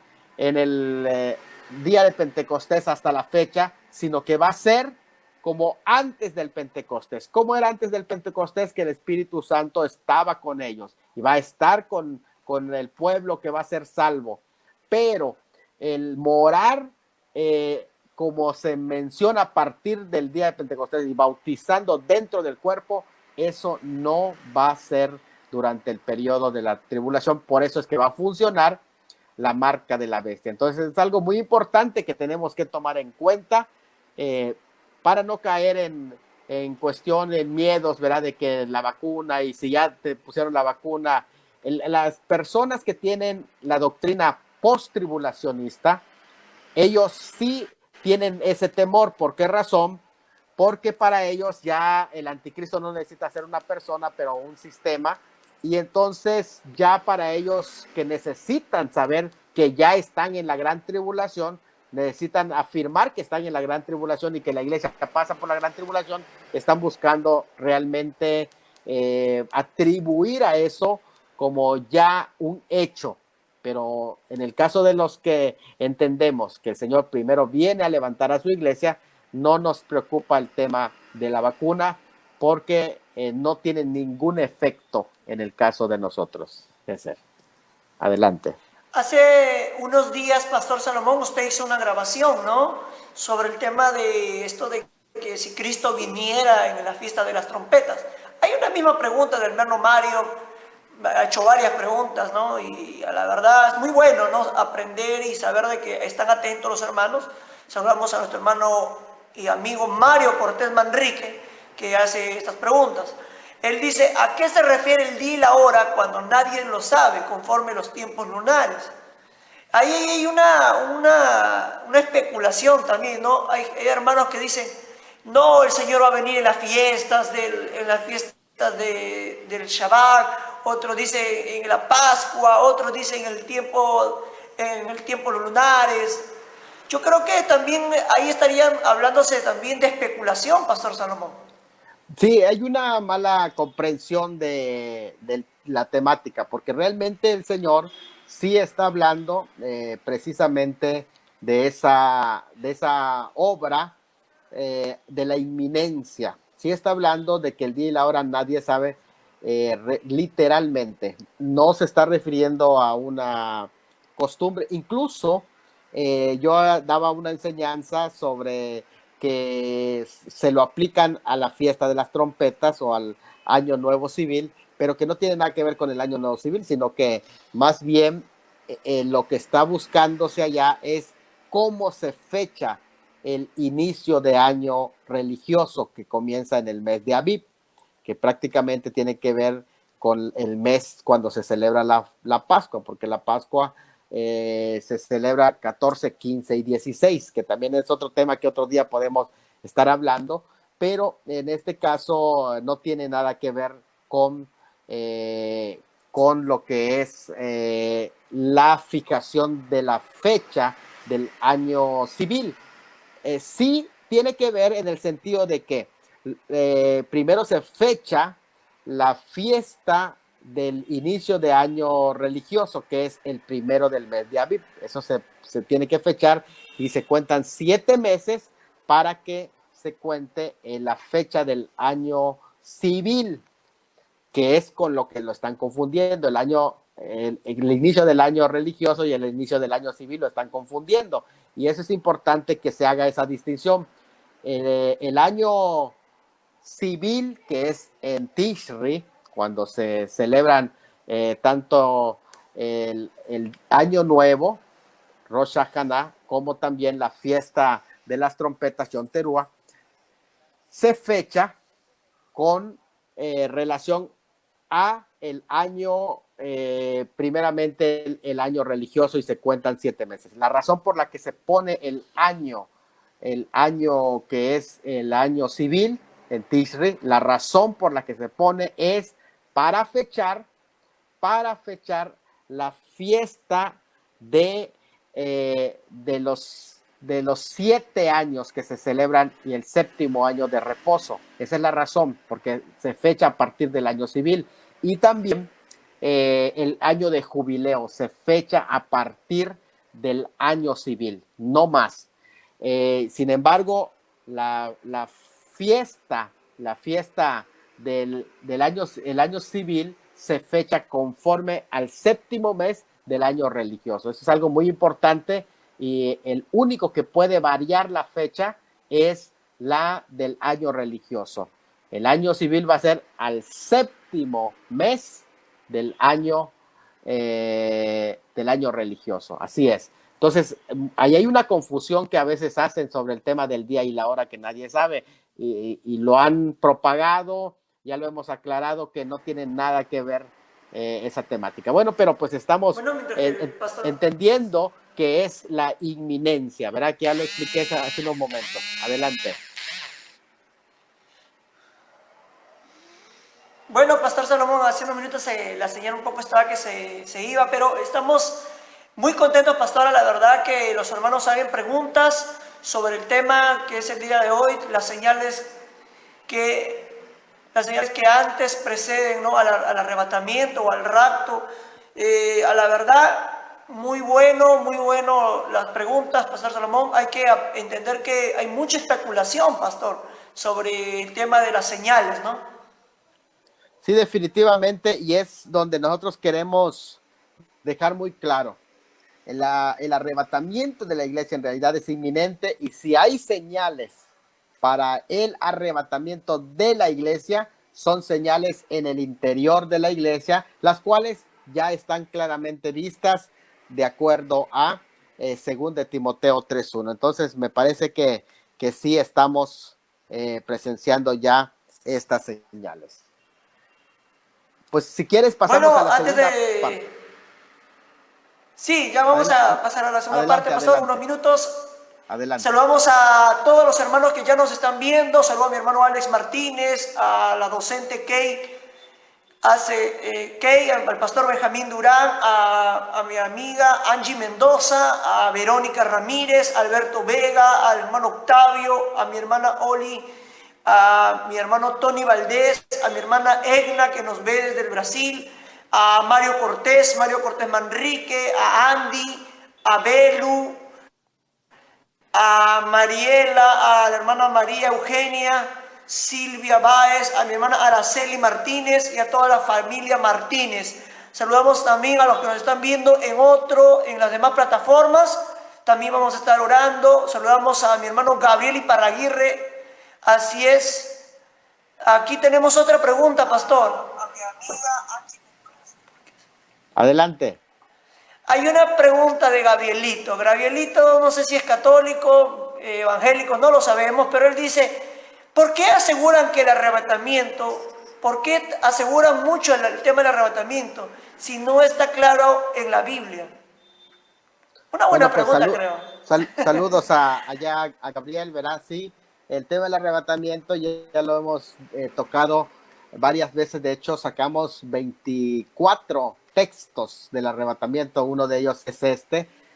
día de Pentecostés hasta la fecha, sino que va a ser como antes del Pentecostés. ¿Cómo era antes del Pentecostés? Que el Espíritu Santo estaba con ellos y va a estar con el pueblo que va a ser salvo. Pero el morar, como se menciona a partir del día de Pentecostés y bautizando dentro del cuerpo, eso no va a ser durante el periodo de la tribulación. Por eso es que va a funcionar la marca de la bestia. Entonces es algo muy importante que tenemos que tomar en cuenta para no caer en cuestión, en miedos, ¿verdad? De que la vacuna, y si ya te pusieron la vacuna, las personas que tienen la doctrina post-tribulacionista, ellos sí tienen ese temor. ¿Por qué razón? Porque para ellos ya el anticristo no necesita ser una persona, pero un sistema. Y entonces ya para ellos, que necesitan saber que ya están en la gran tribulación, necesitan afirmar que están en la gran tribulación y que la iglesia pasa por la gran tribulación, están buscando realmente atribuir a eso como ya un hecho. Pero en el caso de los que entendemos que el Señor primero viene a levantar a su iglesia, no nos preocupa el tema de la vacuna porque no tiene ningún efecto en el caso de nosotros. César, adelante. Hace unos días, Pastor Salomón, usted hizo una grabación, ¿no? Sobre el tema de esto de que si Cristo viniera en la fiesta de las trompetas. Hay una misma pregunta del hermano Mario, ha hecho varias preguntas, ¿no? Y a la verdad es muy bueno, ¿no? Aprender y saber de que están atentos los hermanos. Saludamos a nuestro hermano y amigo Mario Cortés Manrique, que hace estas preguntas. Él dice, ¿a qué se refiere el día y la hora cuando nadie lo sabe, conforme los tiempos lunares? Ahí hay una especulación también, ¿no? Hay hermanos que dicen, no, el Señor va a venir en las fiestas del Shabbat, otros dicen en la Pascua, otros dicen en el tiempo lunares. Yo creo que también ahí estarían hablándose también de especulación, Pastor Salomón. Sí, hay una mala comprensión de la temática, porque realmente el Señor sí está hablando precisamente de esa obra de la inminencia. Sí está hablando de que el día y la hora nadie sabe literalmente. No se está refiriendo a una costumbre. Incluso yo daba una enseñanza sobre que se lo aplican a la fiesta de las trompetas o al Año Nuevo Civil, pero que no tiene nada que ver con el Año Nuevo Civil, sino que más bien lo que está buscándose allá es cómo se fecha el inicio de año religioso que comienza en el mes de Aviv, que prácticamente tiene que ver con el mes cuando se celebra la Pascua, porque la Pascua se celebra 14, 15 y 16, que también es otro tema que otro día podemos estar hablando, pero en este caso no tiene nada que ver con lo que es la fijación de la fecha del año civil. Sí tiene que ver en el sentido de que primero se fecha la fiesta del inicio de año religioso, que es el primero del mes de Aviv. Eso se tiene que fechar y se cuentan 7 meses para que se cuente la fecha del año civil, que es con lo que lo están confundiendo. El inicio del año religioso y el inicio del año civil lo están confundiendo. Y eso es importante que se haga esa distinción. El año civil, que es en Tishri, cuando se celebran tanto el Año Nuevo, Rosh Hashanah, como también la fiesta de las trompetas, Yom Teruah, se fecha con relación a el año, primeramente el año religioso, y se cuentan 7 meses. La razón por la que se pone el año que es el año civil en Tishri, la razón por la que se pone es para fechar la fiesta de los 7 años que se celebran y el 7º año de reposo. Esa es la razón, porque se fecha a partir del año civil. Y también el año de jubileo se fecha a partir del año civil, no más. Sin embargo, la fiesta del año civil se fecha conforme al 7º mes del año religioso. Eso es algo muy importante, y el único que puede variar la fecha es la del año religioso. El año civil va a ser al 7º mes del año religioso. Así es. Entonces, ahí hay una confusión que a veces hacen sobre el tema del día y la hora que nadie sabe, y lo han propagado. Ya lo hemos aclarado que no tiene nada que ver esa temática. Bueno, pero pues estamos entendiendo que es la inminencia, ¿verdad? Que ya lo expliqué hace unos momentos. Adelante. Bueno, Pastor Salomón, hace unos minutos la señal un poco estaba que se iba, pero estamos muy contentos, Pastora, la verdad que los hermanos hagan preguntas sobre el tema que es el día de hoy, las señales que las señales que antes preceden, ¿no?, al arrebatamiento o al rapto. A la verdad, muy bueno las preguntas, Pastor Salomón. Hay que entender que hay mucha especulación, Pastor, sobre el tema de las señales, ¿no? Sí, definitivamente, y es donde nosotros queremos dejar muy claro. El arrebatamiento de la iglesia en realidad es inminente, y si hay señales para el arrebatamiento de la iglesia, son señales en el interior de la iglesia, las cuales ya están claramente vistas de acuerdo a 2 de Timoteo 3:1. Entonces me parece que sí estamos presenciando ya estas señales. Pues si quieres pasamos Bueno, a la antes segunda parte. de... Sí, ya vamos a pasar a la segunda parte, Adelante, Pastor, unos adelante, minutos. adelante. Saludamos a todos los hermanos que ya nos están viendo. Saludo a mi hermano Alex Martínez, a la docente Kay, al pastor Benjamín Durán, a mi amiga Angie Mendoza, a Verónica Ramírez, a Alberto Vega, al hermano Octavio, a mi hermana Oli, a mi hermano Tony Valdés, a mi hermana Egna, que nos ve desde el Brasil, a Mario Cortés Manrique, a Andy, a Belu, a Mariela, a la hermana María Eugenia, Silvia Báez, a mi hermana Araceli Martínez y a toda la familia Martínez. Saludamos también a los que nos están viendo en las demás plataformas. También vamos a estar orando. Saludamos a mi hermano Gabriel Iparraguirre. Así es. Aquí tenemos otra pregunta, pastor. Adelante. Hay una pregunta de Gabrielito. Gabrielito, no sé si es católico, evangélico, no lo sabemos, pero él dice, ¿por qué aseguran que el arrebatamiento, por qué aseguran mucho el tema del arrebatamiento si no está claro en la Biblia? Una buena pregunta, creo. Saludos allá a Gabriel, ¿verdad? Sí, el tema del arrebatamiento ya lo hemos tocado varias veces. De hecho, sacamos 24 textos del arrebatamiento. Uno de ellos es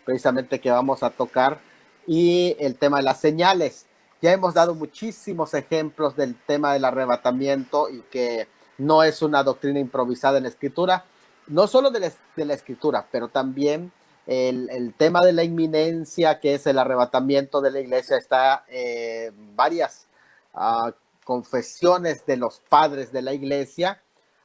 precisamente, que vamos a tocar, y el tema de las señales. Ya hemos dado muchísimos ejemplos del tema del arrebatamiento, y que no es una doctrina improvisada en la Escritura, no solo de la Escritura, pero también el tema de la inminencia, que es el arrebatamiento de la iglesia. Está varias confesiones de los padres de la iglesia.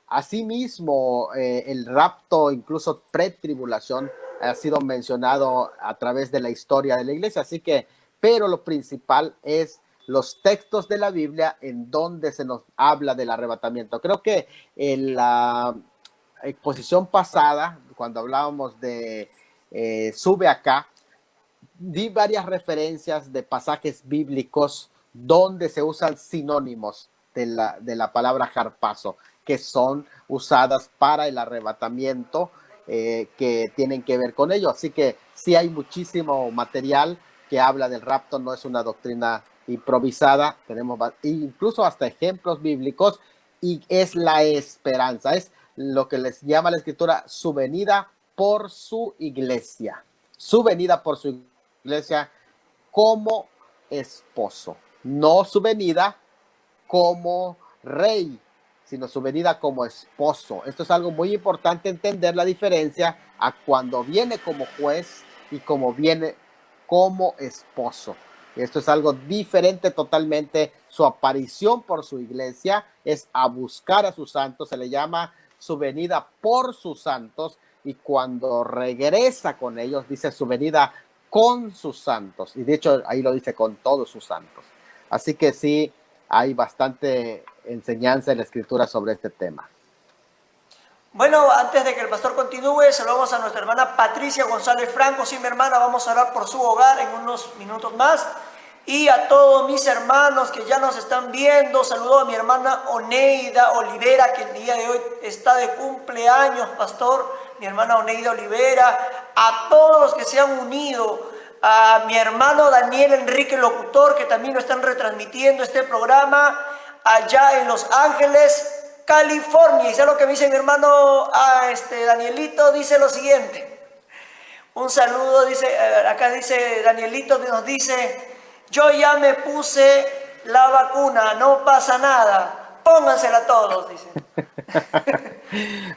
Asimismo, el rapto, incluso pretribulación, ha sido mencionado a través de la historia de la iglesia. Así que, pero lo principal es los textos de la Biblia en donde se nos habla del arrebatamiento. Creo que en la exposición pasada, cuando hablábamos de Sube Acá, di varias referencias de pasajes bíblicos donde se usan sinónimos de la palabra harpazo, que son usadas para el arrebatamiento, que tienen que ver con ello. Así que sí hay muchísimo material que habla del rapto, no es una doctrina improvisada, tenemos incluso hasta ejemplos bíblicos, y es la esperanza, es lo que les llama la Escritura su venida por su iglesia, su venida por su iglesia como esposo, no su venida como rey, sino su venida como esposo. Esto es algo muy importante, entender la diferencia a cuando viene como juez y como viene como esposo. Esto es algo diferente totalmente. Su aparición por su iglesia es a buscar a sus santos, se le llama su venida por sus santos, y cuando regresa con ellos, dice su venida con sus santos, y de hecho ahí lo dice con todos sus santos. Así que sí, hay bastante enseñanza en la Escritura sobre este tema. Bueno, antes de que el pastor continúe, saludamos a nuestra hermana Patricia González Franco. Sí, mi hermana, vamos a orar por su hogar en unos minutos más. Y a todos mis hermanos que ya nos están viendo, saludo a mi hermana Oneida Olivera, que el día de hoy está de cumpleaños, pastor. Mi hermana Oneida Olivera, a todos los que se han unido, a mi hermano Daniel Enrique Locutor, que también lo están retransmitiendo este programa allá en Los Ángeles, California. Y sé lo que me dice mi hermano Danielito, dice lo siguiente. Un saludo, dice, acá dice Danielito, nos dice: yo ya me puse la vacuna, no pasa nada. póngansela todos, dice.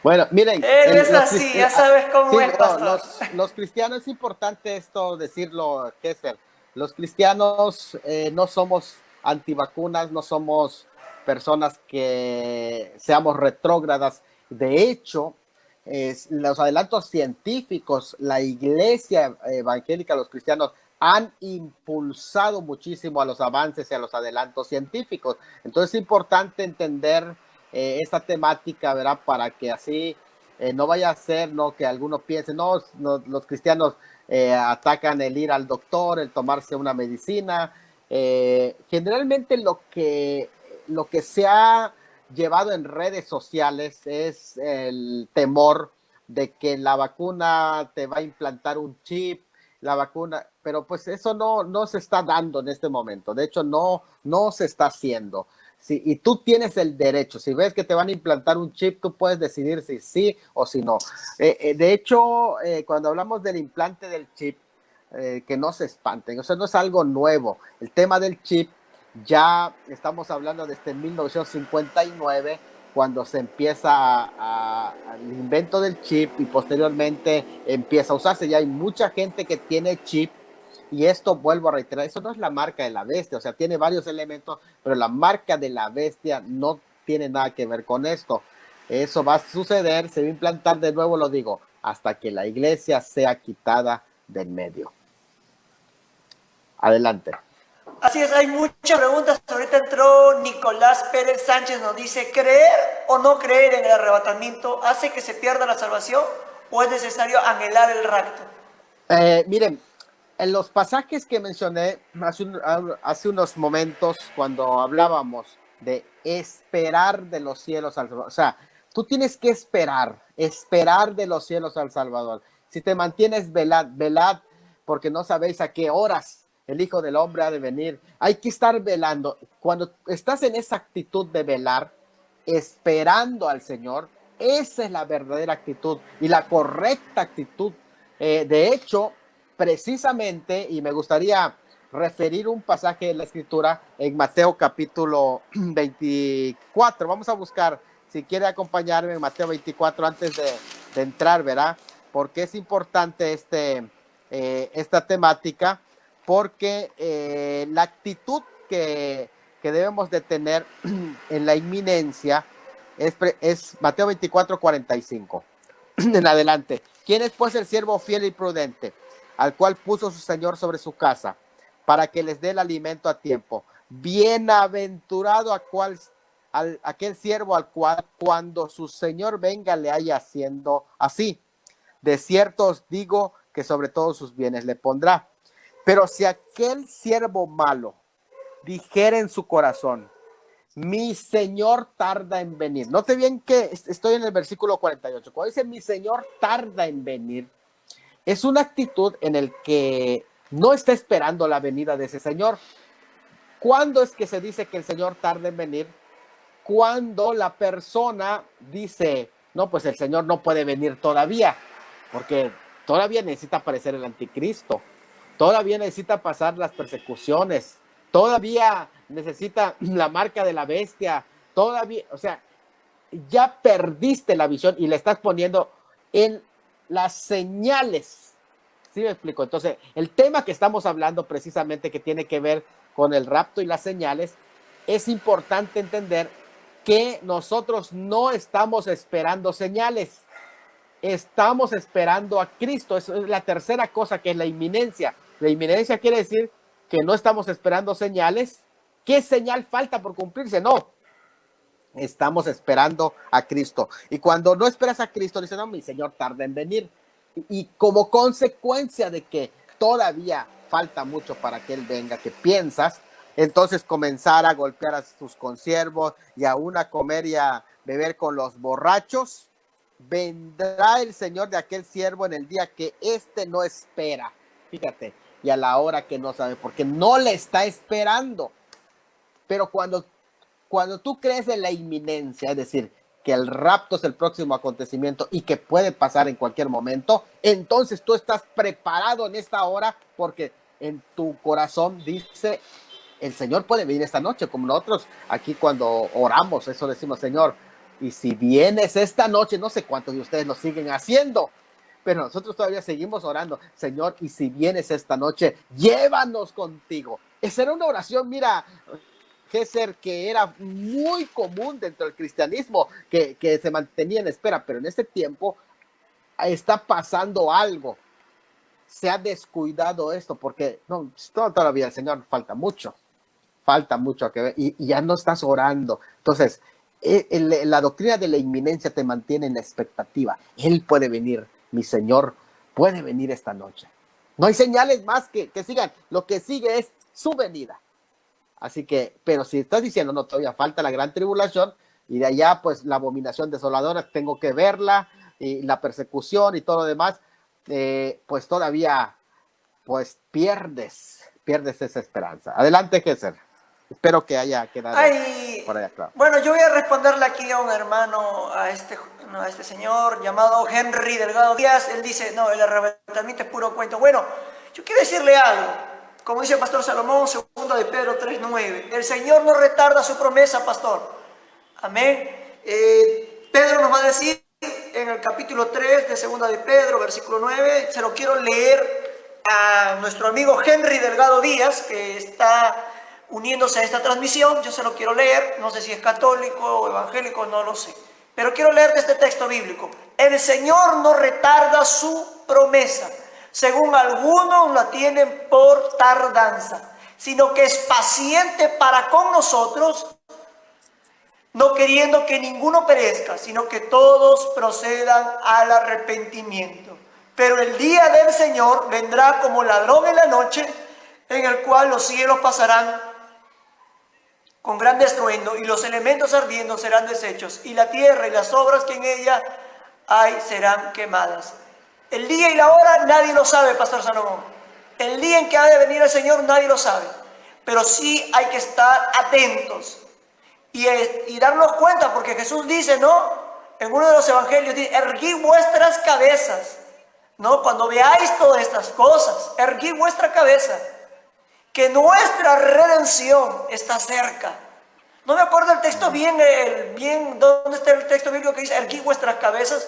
Bueno, miren, Él es así, ya sabes cómo sí, es, pastor. los cristianos, es importante esto decirlo, Kester. Los cristianos no somos antivacunas, no somos personas que seamos retrógradas. De hecho, los adelantos científicos, la iglesia evangélica, los cristianos, han impulsado muchísimo a los avances y a los adelantos científicos. Entonces es importante entender esta temática, ¿verdad? Para que así no vaya a ser, ¿no? Que algunos piensen, no, los cristianos atacan el ir al doctor, el tomarse una medicina. Generalmente lo que se ha llevado en redes sociales es el temor de que la vacuna te va a implantar un chip, la vacuna, pero pues eso no se está dando en este momento. De hecho, no se está haciendo. Sí, y tú tienes el derecho, si ves que te van a implantar un chip, tú puedes decidir si sí o si no. De hecho, cuando hablamos del implante del chip, que no se espanten, o sea, no es algo nuevo. El tema del chip ya estamos hablando desde 1959, cuando se empieza el invento del chip y posteriormente empieza a usarse. Ya hay mucha gente que tiene chip. Y esto, vuelvo a reiterar, eso no es la marca de la bestia, o sea, tiene varios elementos, pero la marca de la bestia no tiene nada que ver con esto. Eso va a suceder, se va a implantar de nuevo, lo digo, hasta que la iglesia sea quitada del medio. Adelante. Así es, hay muchas preguntas. Ahorita entró Nicolás Pérez Sánchez, nos dice, ¿creer o no creer en el arrebatamiento hace que se pierda la salvación o es necesario anhelar el rapto? Miren, en los pasajes que mencioné hace unos momentos, cuando hablábamos de esperar de los cielos al Salvador, o sea, tú tienes que esperar de los cielos al Salvador. Si te mantienes velad, porque no sabéis a qué horas el Hijo del Hombre ha de venir. Hay que estar velando. Cuando estás en esa actitud de velar, esperando al Señor, esa es la verdadera actitud y la correcta actitud. De hecho, precisamente, y me gustaría referir un pasaje de la Escritura en Mateo capítulo 24. Vamos a buscar, si quiere acompañarme en Mateo 24 antes de entrar, ¿verdad? Porque es importante esta temática, porque la actitud que debemos de tener en la inminencia es Mateo 24, 45. En adelante. ¿Quién es pues el siervo fiel y prudente, al cual puso su Señor sobre su casa, para que les dé el alimento a tiempo? Bienaventurado aquel siervo al cual cuando su Señor venga le haya haciendo así. De cierto os digo que sobre todos sus bienes le pondrá. Pero si aquel siervo malo dijera en su corazón, mi Señor tarda en venir. Note bien que estoy en el versículo 48. Cuando dice mi Señor tarda en venir, es una actitud en el que no está esperando la venida de ese Señor. ¿Cuándo es que se dice que el Señor tarda en venir? Cuando la persona dice, no, pues el Señor no puede venir todavía, porque todavía necesita aparecer el anticristo, todavía necesita pasar las persecuciones, todavía necesita la marca de la bestia, todavía, o sea, ya perdiste la visión y le estás poniendo en las señales. ¿Sí me explico? Entonces, el tema que estamos hablando precisamente, que tiene que ver con el rapto y las señales, es importante entender que nosotros no estamos esperando señales, estamos esperando a Cristo. Eso es la tercera cosa, que es la inminencia. La inminencia quiere decir que no estamos esperando señales. ¿Qué señal falta por cumplirse? No, estamos esperando a Cristo. Y cuando no esperas a Cristo, dice, no, mi Señor tarda en venir. Y como consecuencia de que todavía falta mucho para que Él venga, que piensas, entonces comenzar a golpear a sus consiervos y aún a comer y a beber con los borrachos, vendrá el Señor de aquel siervo en el día que éste no espera. Fíjate, y a la hora que no sabe, porque no le está esperando. Pero cuando tú crees en la inminencia, es decir, que el rapto es el próximo acontecimiento y que puede pasar en cualquier momento, entonces tú estás preparado en esta hora, porque en tu corazón dice, el Señor puede venir esta noche, como nosotros aquí cuando oramos, eso decimos, Señor, y si vienes esta noche, no sé cuántos de ustedes lo siguen haciendo, pero nosotros todavía seguimos orando, Señor, y si vienes esta noche, llévanos contigo. Esa era una oración, mira, Gesser, que era muy común dentro del cristianismo, que se mantenía en espera, pero en este tiempo está pasando algo. Se ha descuidado esto, porque no, todavía el Señor falta mucho que ver, y ya no estás orando. Entonces, la doctrina de la inminencia te mantiene en la expectativa. Él puede venir, mi Señor puede venir esta noche. No hay señales más que sigan. Lo que sigue es su venida. Así que, pero si estás diciendo, no, todavía falta la gran tribulación, y de allá, pues, la abominación desoladora, tengo que verla, y la persecución y todo lo demás, pues todavía, pues, pierdes esa esperanza. Adelante, Gesser. Espero que haya quedado por allá claro. Bueno, yo voy a responderle aquí a un hermano, a este señor llamado Henry Delgado Díaz. Él dice, no, el arrebatamiento es puro cuento. Bueno, yo quiero decirle algo. Como dice el pastor Salomón, 2 de Pedro 3:9. El Señor no retarda su promesa, pastor. Amén. Pedro nos va a decir en el capítulo 3 de 2 de Pedro, versículo 9. Se lo quiero leer a nuestro amigo Henry Delgado Díaz, que está uniéndose a esta transmisión. Yo se lo quiero leer, no sé si es católico o evangélico, no lo sé, pero quiero leerte este texto bíblico. El Señor no retarda su promesa, según algunos la tienen por tardanza, sino que es paciente para con nosotros, no queriendo que ninguno perezca, sino que todos procedan al arrepentimiento. Pero el día del Señor vendrá como ladrón en la noche, en el cual los cielos pasarán con gran estruendo, y los elementos ardiendo serán deshechos, y la tierra y las obras que en ella hay serán quemadas. El día y la hora nadie lo sabe, pastor Salomón. El día en que ha de venir el Señor nadie lo sabe, pero sí hay que estar atentos y darnos cuenta, porque Jesús dice, ¿no? En uno de los evangelios dice, erguid vuestras cabezas, ¿no? Cuando veáis todas estas cosas, erguid vuestra cabeza, que nuestra redención está cerca. No me acuerdo el texto bien, ¿dónde está el texto bíblico que dice, erguid vuestras cabezas?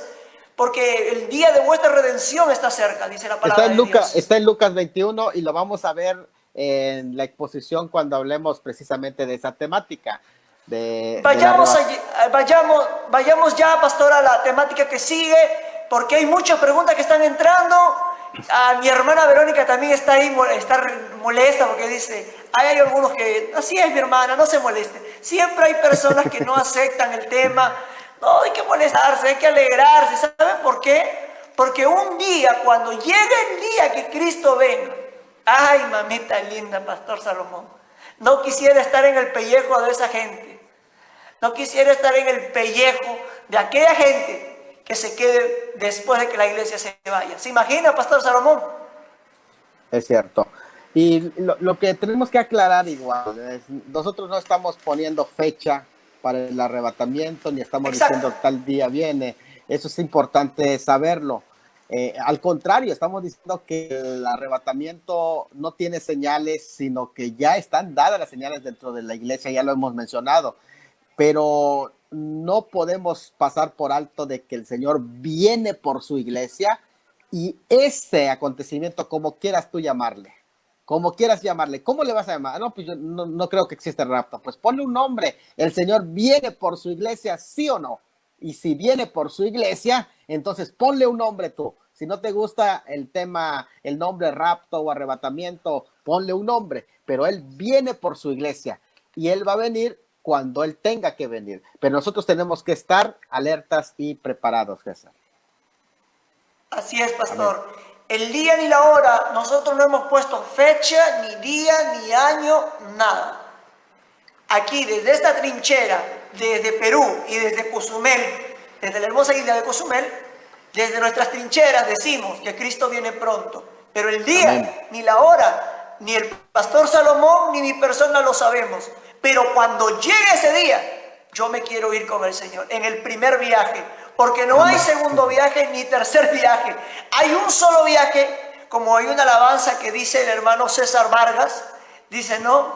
Porque el día de vuestra redención está cerca, dice la palabra de Dios. Está en Lucas 21 y lo vamos a ver en la exposición cuando hablemos precisamente de esa temática. Vayamos ya, pastor, a la temática que sigue, porque hay muchas preguntas que están entrando. A mi hermana Verónica también está ahí, está molesta porque dice, hay algunos que, así es mi hermana, no se moleste. Siempre hay personas que no aceptan el tema. No hay que molestarse, hay que alegrarse. ¿Saben por qué? Porque un día, cuando llegue el día que Cristo venga, ay, mamita linda, pastor Salomón, no quisiera estar en el pellejo de esa gente. No quisiera estar en el pellejo de aquella gente que se quede después de que la iglesia se vaya. ¿Se imagina, pastor Salomón? Es cierto. Y lo que tenemos que aclarar igual, es, nosotros no estamos poniendo fecha para el arrebatamiento, ni estamos diciendo tal día viene. Eso es importante saberlo. Al contrario, estamos diciendo que el arrebatamiento no tiene señales, sino que ya están dadas las señales dentro de la iglesia, ya lo hemos mencionado. Pero no podemos pasar por alto de que el Señor viene por su iglesia, y ese acontecimiento, como quieras tú llamarle, ¿cómo le vas a llamar? No, pues yo no creo que exista el rapto. Pues ponle un nombre. El Señor viene por su iglesia, ¿sí o no? Y si viene por su iglesia, entonces ponle un nombre tú. Si no te gusta el tema, el nombre rapto o arrebatamiento, ponle un nombre. Pero Él viene por su iglesia y Él va a venir cuando Él tenga que venir. Pero nosotros tenemos que estar alertas y preparados, Jesús. Así es, pastor. Amén. El día ni la hora, nosotros no hemos puesto fecha, ni día, ni año, nada. Aquí, desde esta trinchera, desde Perú y desde Cozumel, desde la hermosa isla de Cozumel, desde nuestras trincheras decimos que Cristo viene pronto. Pero el día, amén, ni la hora, ni el pastor Salomón, ni mi persona lo sabemos. Pero cuando llegue ese día, yo me quiero ir con el Señor en el primer viaje. Porque no hay segundo viaje ni tercer viaje. Hay un solo viaje, como hay una alabanza que dice el hermano César Vargas. Dice, no,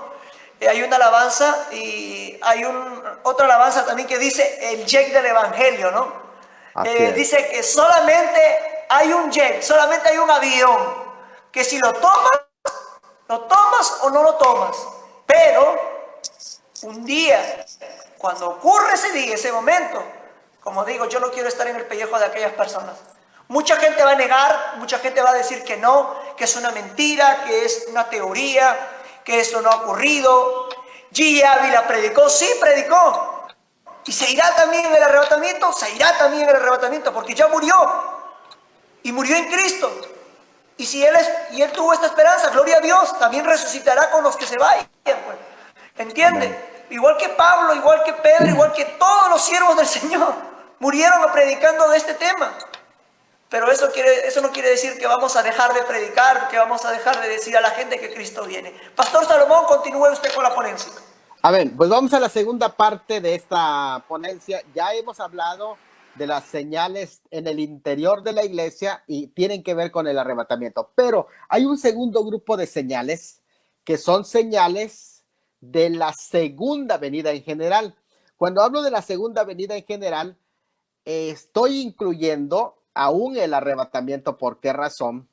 Hay una alabanza y hay otra alabanza también que dice el jet del evangelio, ¿no? Así es. Dice que solamente hay un jet, solamente hay un avión, que si lo tomas o no lo tomas. Pero un día, cuando ocurre ese día, ese momento, como digo, yo no quiero estar en el pellejo de aquellas personas. Mucha gente va a negar, mucha gente va a decir que no, que es una mentira, que es una teoría, que eso no ha ocurrido. G. Ávila predicó, sí predicó. Y se irá también en el arrebatamiento, se irá también en el arrebatamiento, porque ya murió. Y murió en Cristo. Y si él tuvo esta esperanza, gloria a Dios, también resucitará con los que se vayan. Pues. ¿Entiende? Amén. Igual que Pablo, igual que Pedro, igual que todos los siervos del Señor, murieron predicando de este tema. Pero eso no quiere decir que vamos a dejar de predicar, que vamos a dejar de decir a la gente que Cristo viene. Pastor Salomón, continúe usted con la ponencia. A ver, pues vamos a la segunda parte de esta ponencia. Ya hemos hablado de las señales en el interior de la iglesia y tienen que ver con el arrebatamiento. Pero hay un segundo grupo de señales que son señales de la segunda venida en general. Cuando hablo de la segunda venida en general, estoy incluyendo aún el arrebatamiento. ¿Por qué razón?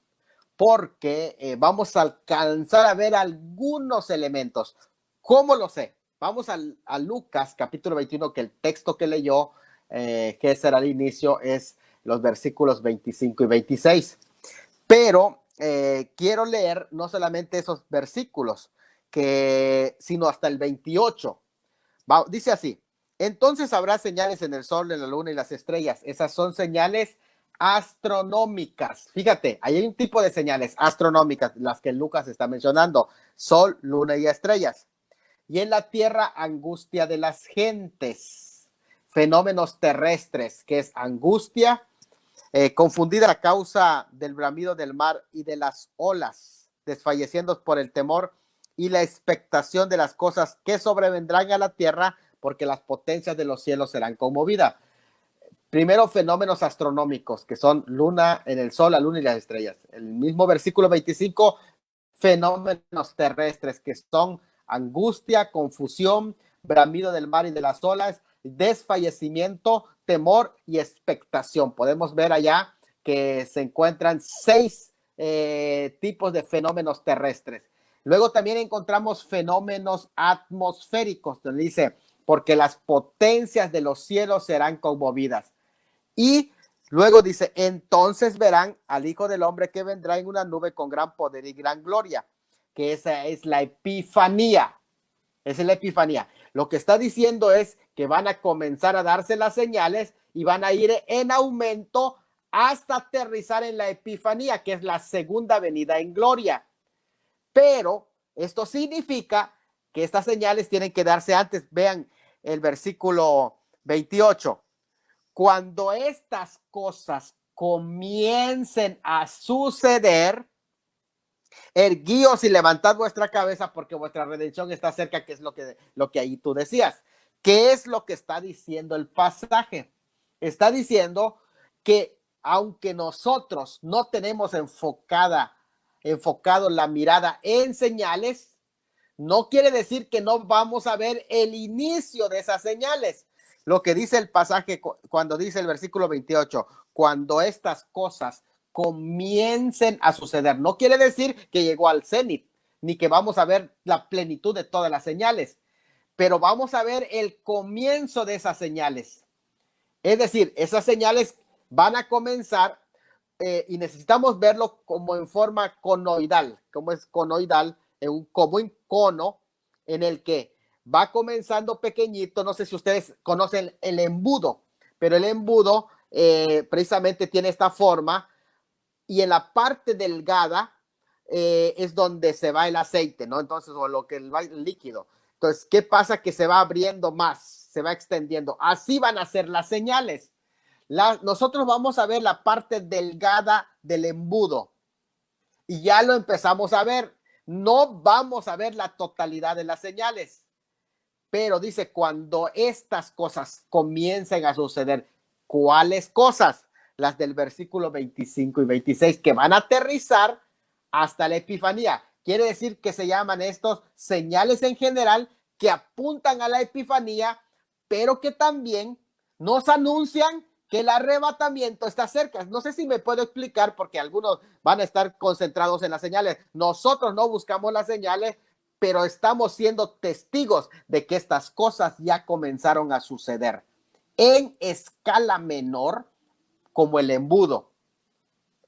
Porque vamos a alcanzar a ver algunos elementos. ¿Cómo lo sé? Vamos a Lucas capítulo 21, que el texto que leyó, que será el inicio, es los versículos 25 y 26. Pero quiero leer no solamente esos versículos, sino hasta el 28. Dice así: entonces habrá señales en el sol, en la luna y las estrellas. Esas son señales astronómicas. Fíjate, hay un tipo de señales astronómicas, las que Lucas está mencionando: sol, luna y estrellas. Y en la tierra, angustia de las gentes, fenómenos terrestres, que es angustia, confundida a causa del bramido del mar y de las olas, desfalleciendo por el temor y la expectación de las cosas que sobrevendrán a la tierra, porque las potencias de los cielos serán conmovidas. Primero, fenómenos astronómicos, que son luna en el sol, la luna y las estrellas. El mismo versículo 25, fenómenos terrestres, que son angustia, confusión, bramido del mar y de las olas, desfallecimiento, temor y expectación. Podemos ver allá que se encuentran 6 tipos de fenómenos terrestres. Luego también encontramos fenómenos atmosféricos, donde dice, porque las potencias de los cielos serán conmovidas. Y luego dice, entonces verán al Hijo del Hombre que vendrá en una nube con gran poder y gran gloria, que esa es la epifanía. Esa es la epifanía. Lo que está diciendo es que van a comenzar a darse las señales y van a ir en aumento hasta aterrizar en la epifanía, que es la segunda venida en gloria. Pero esto significa que estas señales tienen que darse antes. Vean el versículo 28. Cuando estas cosas comiencen a suceder, erguíos y levantad vuestra cabeza, porque vuestra redención está cerca, que es lo que ahí tú decías. ¿Qué es lo que está diciendo el pasaje? Está diciendo que aunque nosotros no tenemos enfocado la mirada en señales, no quiere decir que no vamos a ver el inicio de esas señales. Lo que dice el pasaje cuando dice el versículo 28, cuando estas cosas comiencen a suceder, no quiere decir que llegó al cenit, ni que vamos a ver la plenitud de todas las señales, pero vamos a ver el comienzo de esas señales. Es decir, esas señales van a comenzar y necesitamos verlo como en forma conoidal. ¿Cómo es conoidal? Como un cono en el que va comenzando pequeñito. No sé si ustedes conocen el embudo, pero el embudo precisamente tiene esta forma, y en la parte delgada es donde se va el aceite, ¿no? Entonces, o lo que va el líquido. Entonces, ¿qué pasa? Que se va abriendo más, se va extendiendo. Así van a ser las señales. Nosotros vamos a ver la parte delgada del embudo y ya lo empezamos a ver. No vamos a ver la totalidad de las señales, pero dice, cuando estas cosas comiencen a suceder. ¿Cuáles cosas? Las del versículo 25 y 26, que van a aterrizar hasta la epifanía. Quiere decir que se llaman estos señales en general que apuntan a la Epifanía, pero que también nos anuncian que el arrebatamiento está cerca. No sé si me puedo explicar, porque algunos van a estar concentrados en las señales. Nosotros no buscamos las señales, pero estamos siendo testigos de que estas cosas ya comenzaron a suceder en escala menor, como el embudo.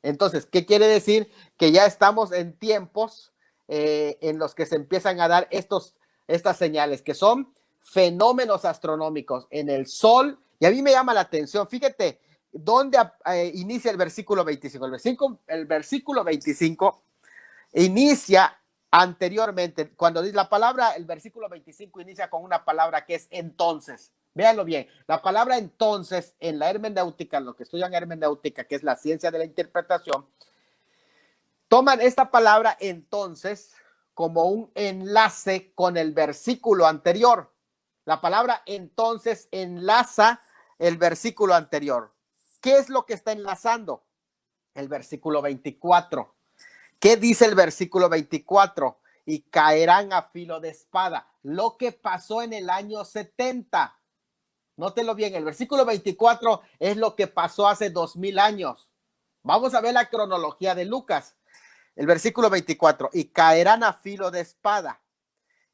Entonces, ¿qué quiere decir? Que ya estamos en tiempos en los que se empiezan a dar estas señales, que son fenómenos astronómicos en el Sol. Y a mí me llama la atención, fíjate, ¿dónde inicia el versículo 25? El versículo 25 inicia anteriormente, cuando dice la palabra, el versículo 25 inicia con una palabra que es entonces. Véanlo bien, la palabra entonces en la hermenéutica, lo que estudian hermenéutica, que es la ciencia de la interpretación, toman esta palabra entonces como un enlace con el versículo anterior. La palabra entonces enlaza el versículo anterior. ¿Qué es lo que está enlazando? El versículo 24. ¿Qué dice el versículo 24? Y caerán a filo de espada. Lo que pasó en el año 70. Nótelo bien, el versículo 24 es lo que pasó hace 2000 años. Vamos a ver la cronología de Lucas. El versículo 24, y caerán a filo de espada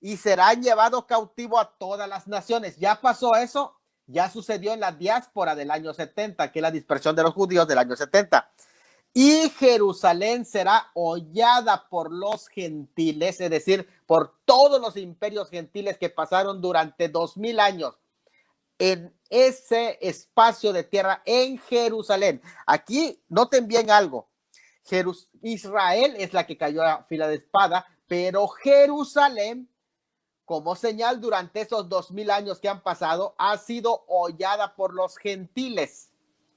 y serán llevados cautivo a todas las naciones. Ya pasó eso, ya sucedió en la diáspora del año 70, que es la dispersión de los judíos del año 70. Y Jerusalén será hollada por los gentiles, es decir, por todos los imperios gentiles que pasaron durante 2000 años en ese espacio de tierra en Jerusalén. Aquí noten bien algo. Israel es la que cayó a fila de espada, pero Jerusalén, como señal durante esos 2000 años que han pasado, ha sido hollada por los gentiles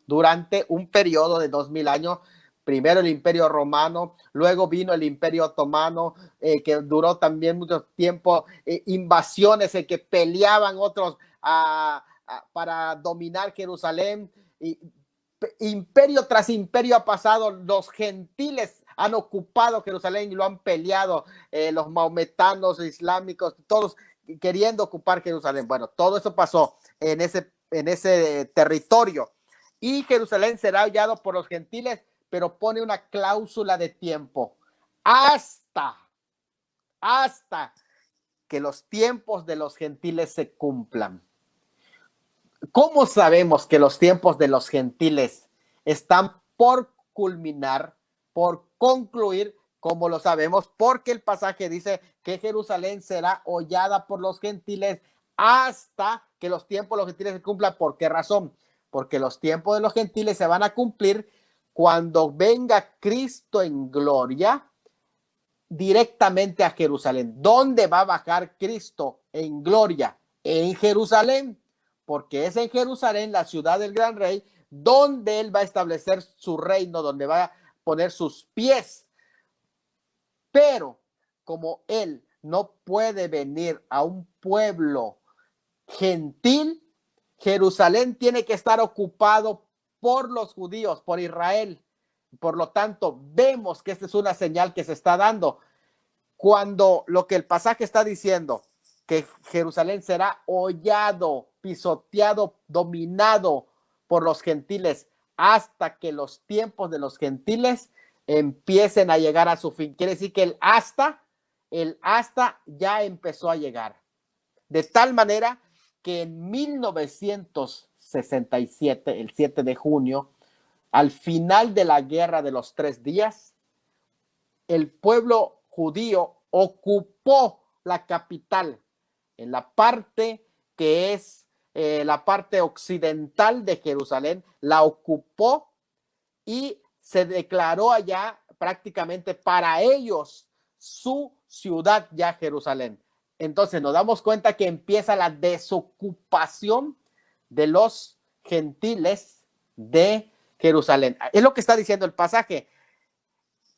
durante un periodo de 2000 años. Primero el Imperio Romano, luego vino el Imperio Otomano, que duró también mucho tiempo, invasiones en que peleaban otros para dominar Jerusalén. Y imperio tras imperio ha pasado, los gentiles han ocupado Jerusalén y lo han peleado, los maometanos, islámicos, todos queriendo ocupar Jerusalén. Bueno, todo eso pasó en ese territorio. Y Jerusalén será hollado por los gentiles, pero pone una cláusula de tiempo. Hasta que los tiempos de los gentiles se cumplan. ¿Cómo sabemos que los tiempos de los gentiles están por culminar, por concluir? ¿Cómo lo sabemos? Porque el pasaje dice que Jerusalén será hollada por los gentiles hasta que los tiempos de los gentiles se cumplan. ¿Por qué razón? Porque los tiempos de los gentiles se van a cumplir cuando venga Cristo en gloria directamente a Jerusalén. ¿Dónde va a bajar Cristo en gloria? En Jerusalén, porque es en Jerusalén, la ciudad del gran rey, donde él va a establecer su reino, donde va a poner sus pies. Pero como él no puede venir a un pueblo gentil, Jerusalén tiene que estar ocupado por los judíos, por Israel. Por lo tanto, vemos que esta es una señal que se está dando. Cuando lo que el pasaje está diciendo, que Jerusalén será hollado, pisoteado, dominado por los gentiles, hasta que los tiempos de los gentiles empiecen a llegar a su fin. Quiere decir que el hasta ya empezó a llegar. De tal manera que en 1967, el 7 de junio, al final de la guerra de los 3 días, el pueblo judío ocupó la capital en la parte que es la parte occidental de Jerusalén, la ocupó y se declaró allá prácticamente para ellos su ciudad ya Jerusalén. Entonces nos damos cuenta que empieza la desocupación de los gentiles de Jerusalén. Es lo que está diciendo el pasaje.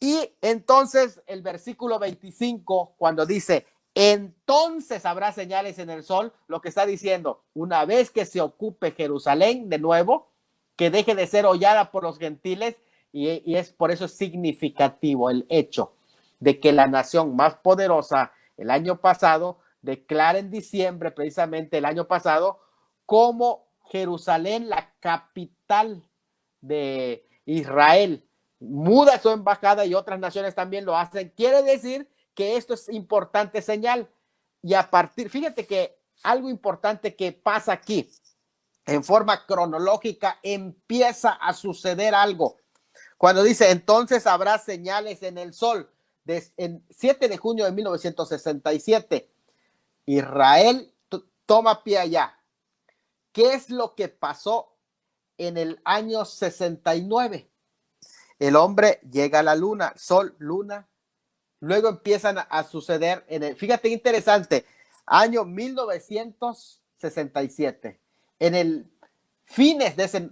Y entonces el versículo 25, cuando dice, entonces habrá señales en el sol, lo que está diciendo, una vez que se ocupe Jerusalén de nuevo, que deje de ser hollada por los gentiles, y es por eso es significativo el hecho. de que la nación más poderosa el año pasado declara en diciembre, precisamente el año pasado, como Jerusalén la capital de Israel. Muda su embajada y otras naciones también lo hacen. Quiere decir que esto es importante señal. Y a partir, fíjate que algo importante que pasa aquí, en forma cronológica, empieza a suceder algo. Cuando dice, entonces habrá señales en el sol, en 7 de junio de 1967, Israel toma pie allá. ¿Qué es lo que pasó en el año 69? El hombre llega a la luna, sol, luna. Luego empiezan a suceder, fíjate qué interesante, año 1967. En el fines de ese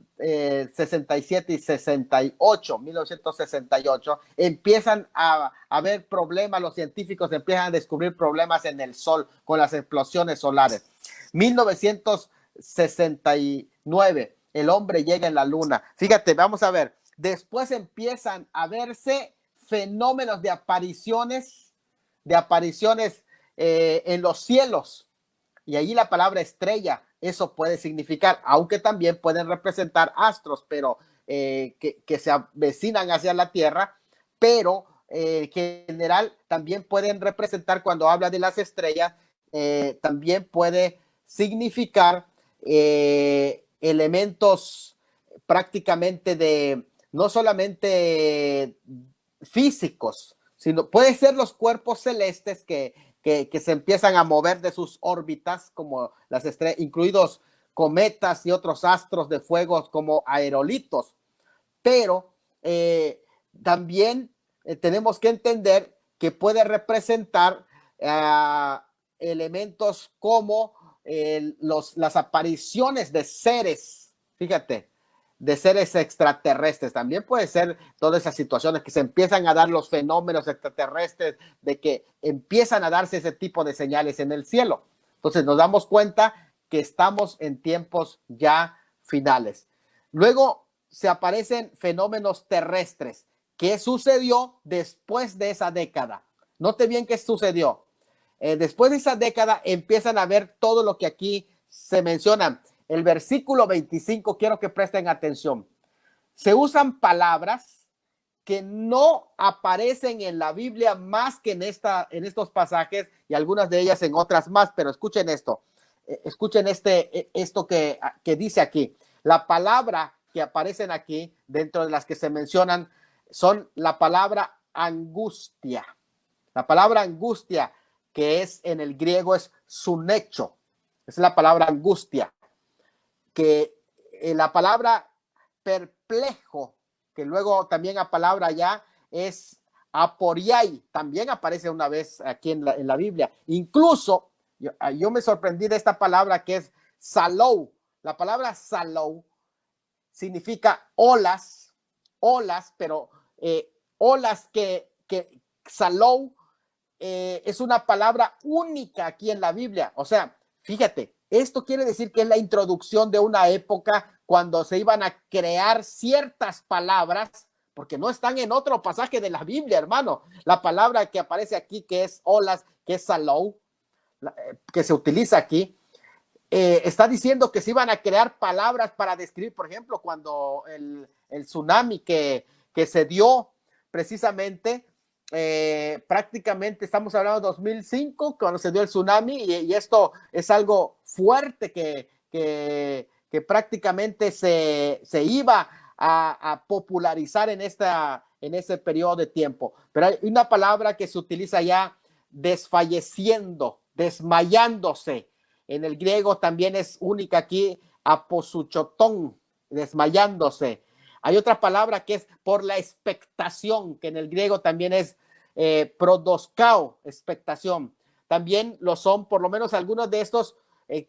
67 y 68, 1968, empiezan a haber problemas, los científicos empiezan a descubrir problemas en el sol con las explosiones solares. 1969, el hombre llega en la luna. Fíjate, vamos a ver, después empiezan a verse fenómenos de apariciones en los cielos. Y allí la palabra estrella, eso puede significar, aunque también pueden representar astros, pero que se avecinan hacia la Tierra, pero en general también pueden representar, cuando habla de las estrellas, también puede significar elementos prácticamente de, no solamente físicos, sino puede ser los cuerpos celestes que se empiezan a mover de sus órbitas, como las estrellas, incluidos cometas y otros astros de fuego como aerolitos. Pero también tenemos que entender que puede representar elementos como las apariciones de seres, fíjate, de seres extraterrestres. También puede ser todas esas situaciones que se empiezan a dar, los fenómenos extraterrestres, de que empiezan a darse ese tipo de señales en el cielo. Entonces nos damos cuenta que estamos en tiempos ya finales. Luego se aparecen fenómenos terrestres. ¿Qué sucedió después de esa década? Note bien qué sucedió. Después de esa década empiezan a ver todo lo que aquí se menciona. El versículo 25, quiero que presten atención. Se usan palabras que no aparecen en la Biblia más que en estos pasajes, y algunas de ellas en otras más, pero escuchen esto. Escuchen esto que dice aquí. La palabra que aparecen aquí, dentro de las que se mencionan, son la palabra angustia. La palabra angustia, que es en el griego, es sunecho. Es la palabra angustia. Que la palabra perplejo, que luego también la palabra ya es aporiai, también aparece una vez aquí en la Biblia. Incluso yo me sorprendí de esta palabra que es salou. La palabra salou significa olas, pero olas que salou es una palabra única aquí en la Biblia. O sea, fíjate, esto quiere decir que es la introducción de una época cuando se iban a crear ciertas palabras, porque no están en otro pasaje de la Biblia, hermano. La palabra que aparece aquí, que es olas, que es salou, que se utiliza aquí, está diciendo que se iban a crear palabras para describir, por ejemplo, cuando el tsunami que se dio precisamente, prácticamente estamos hablando de 2005, cuando se dio el tsunami, y esto es algo fuerte que prácticamente se iba a popularizar en ese periodo de tiempo. Pero hay una palabra que se utiliza ya, desfalleciendo, desmayándose. En el griego también es única aquí, aposuchotón, desmayándose. Hay otra palabra que es por la expectación, que en el griego también es prodoskao, expectación. También lo son, por lo menos algunos de estos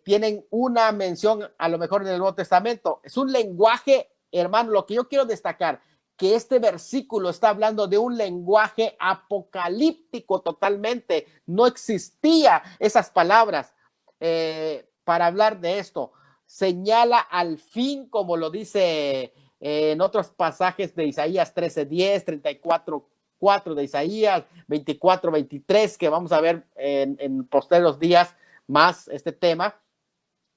tienen una mención a lo mejor en el Nuevo Testamento. Es un lenguaje, hermano, lo que yo quiero destacar, que este versículo está hablando de un lenguaje apocalíptico totalmente. No existía esas palabras para hablar de esto. Señala al fin, como lo dice en otros pasajes de Isaías 13:10, 34:4, 24 de Isaías, 24, 23, que vamos a ver en posteriores días más este tema,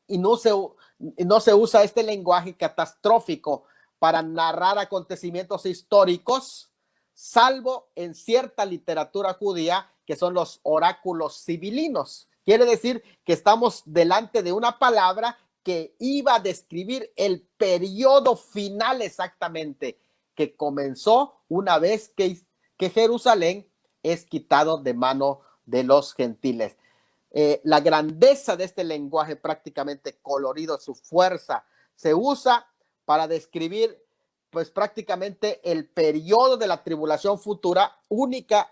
y no se usa este lenguaje catastrófico para narrar acontecimientos históricos, salvo en cierta literatura judía, que son los oráculos sibilinos. Quiere decir que estamos delante de una palabra que iba a describir el periodo final exactamente, que comenzó una vez que Jerusalén es quitado de mano de los gentiles. La grandeza de este lenguaje prácticamente colorido, su fuerza, se usa para describir pues prácticamente el periodo de la tribulación futura única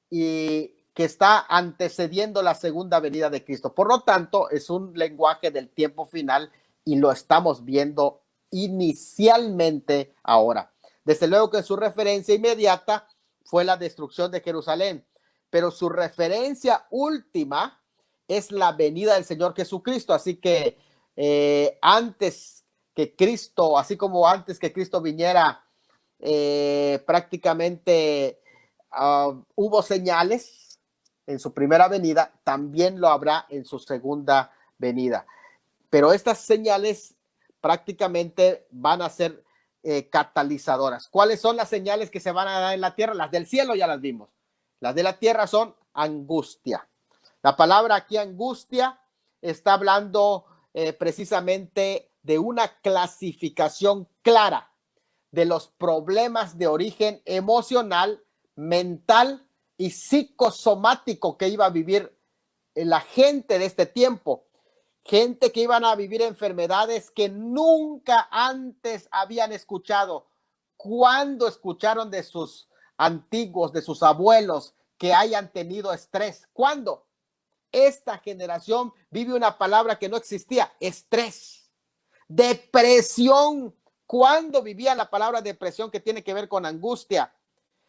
y que está antecediendo la segunda venida de Cristo. Por lo tanto, es un lenguaje del tiempo final y lo estamos viendo inicialmente ahora. Desde luego que su referencia inmediata fue la destrucción de Jerusalén, pero su referencia última es la venida del Señor Jesucristo. Así que antes que Cristo, así como antes que Cristo viniera, prácticamente hubo señales en su primera venida, también lo habrá en su segunda venida. Pero estas señales prácticamente van a ser catalizadoras. ¿Cuáles son las señales que se van a dar en la tierra? Las del cielo ya las vimos. Las de la tierra son angustia. La palabra aquí angustia está hablando precisamente de una clasificación clara de los problemas de origen emocional, mental y psicosomático que iba a vivir la gente de este tiempo. Gente que iban a vivir enfermedades que nunca antes habían escuchado. ¿Cuándo escucharon de sus antiguos, de sus abuelos, que hayan tenido estrés? ¿Cuándo? Esta generación vive una palabra que no existía: estrés, depresión. ¿Cuándo vivía la palabra depresión, que tiene que ver con angustia?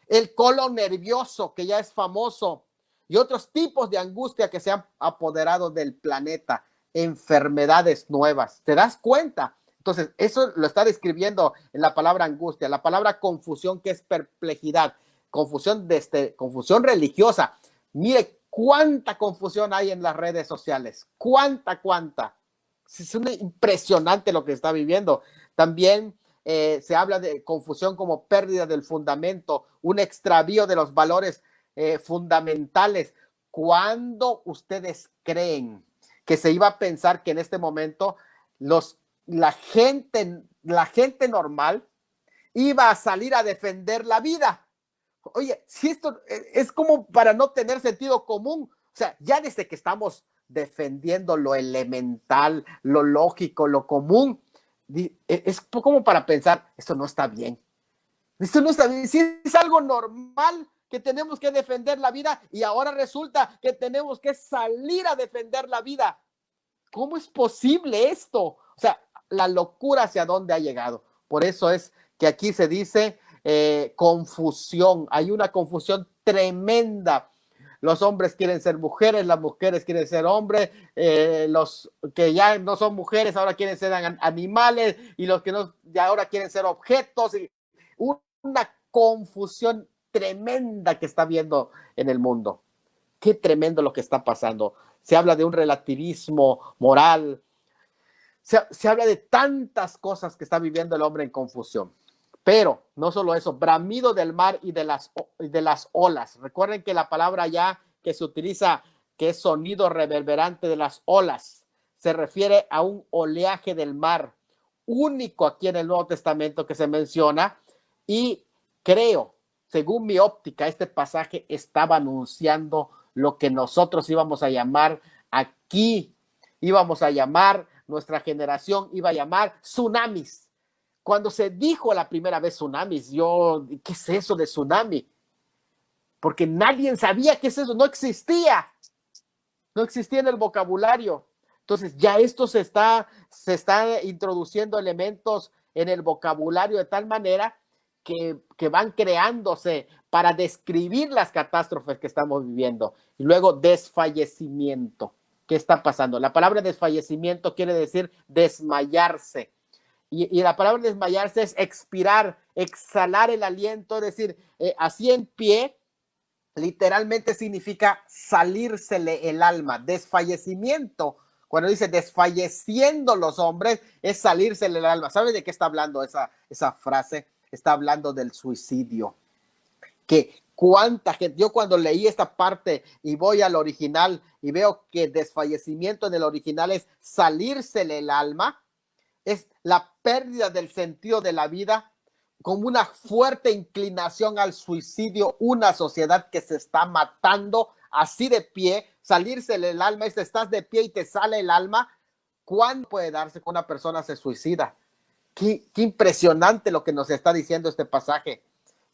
El colon nervioso, que ya es famoso, y otros tipos de angustia que se han apoderado del planeta, enfermedades nuevas. ¿Te das cuenta? Entonces, eso lo está describiendo en la palabra angustia. La palabra confusión, que es perplejidad, confusión religiosa. Mire cuánta confusión hay en las redes sociales. Cuánta. Es impresionante lo que está viviendo. También se habla de confusión como pérdida del fundamento, un extravío de los valores fundamentales. ¿Cuándo ustedes creen que se iba a pensar que en este momento la gente normal iba a salir a defender la vida? Oye, si esto es como para no tener sentido común. O sea, ya desde que estamos defendiendo lo elemental, lo lógico, lo común, es como para pensar, esto no está bien. Esto no está bien. Si es algo normal que tenemos que defender la vida, y ahora resulta que tenemos que salir a defender la vida. ¿Cómo es posible esto? O sea, la locura hacia dónde ha llegado. Por eso es que aquí se dice confusión. Hay una confusión tremenda. Los hombres quieren ser mujeres, las mujeres quieren ser hombres, los que ya no son mujeres ahora quieren ser animales, y los que no, ya ahora quieren ser objetos. Y una confusión tremenda que está habiendo en el mundo. Qué tremendo lo que está pasando. Se habla de un relativismo moral. Se habla de tantas cosas que está viviendo el hombre en confusión. Pero no solo eso, bramido del mar y de las olas. Recuerden que la palabra ya que se utiliza, que es sonido reverberante de las olas, se refiere a un oleaje del mar, único aquí en el Nuevo Testamento que se menciona. Y creo, según mi óptica, este pasaje estaba anunciando lo que nosotros íbamos a llamar aquí, nuestra generación iba a llamar tsunamis. Cuando se dijo la primera vez tsunamis, ¿qué es eso de tsunami? Porque nadie sabía qué es eso, no existía en el vocabulario. Entonces ya esto se está introduciendo elementos en el vocabulario de tal manera que van creándose para describir las catástrofes que estamos viviendo. Y luego desfallecimiento. ¿Qué está pasando? La palabra desfallecimiento quiere decir desmayarse. Y la palabra desmayarse es expirar, exhalar el aliento, es decir, así en pie, literalmente significa salírsele el alma, desfallecimiento. Cuando dice desfalleciendo los hombres, es salírsele el alma. ¿Sabe de qué está hablando esa frase? Está hablando del suicidio. Que cuánta gente, yo cuando leí esta parte y voy al original y veo que desfallecimiento en el original es salírsele el alma, es la pérdida del sentido de la vida, con una fuerte inclinación al suicidio, una sociedad que se está matando así de pie, salirse el alma, estás de pie y te sale el alma. ¿Cuándo puede darse que una persona se suicida? Qué impresionante lo que nos está diciendo este pasaje.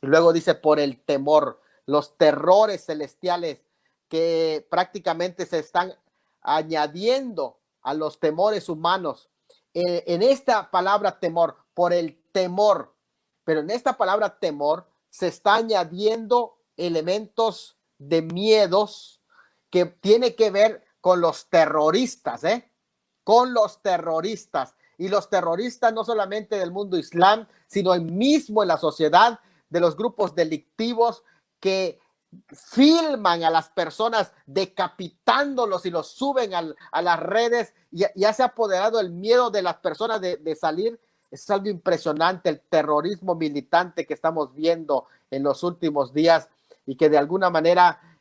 Y luego dice, por el temor, los terrores celestiales que prácticamente se están añadiendo a los temores humanos. En esta palabra temor, por el temor, pero en esta palabra temor se está añadiendo elementos de miedos que tiene que ver con los terroristas, con los terroristas. Y los terroristas no solamente del mundo islam, sino mismo en la sociedad, de los grupos delictivos que filman a las personas decapitándolos y los suben a las redes. Ya se ha apoderado el miedo de las personas de salir. Es algo impresionante el terrorismo militante que estamos viendo en los últimos días y que de alguna manera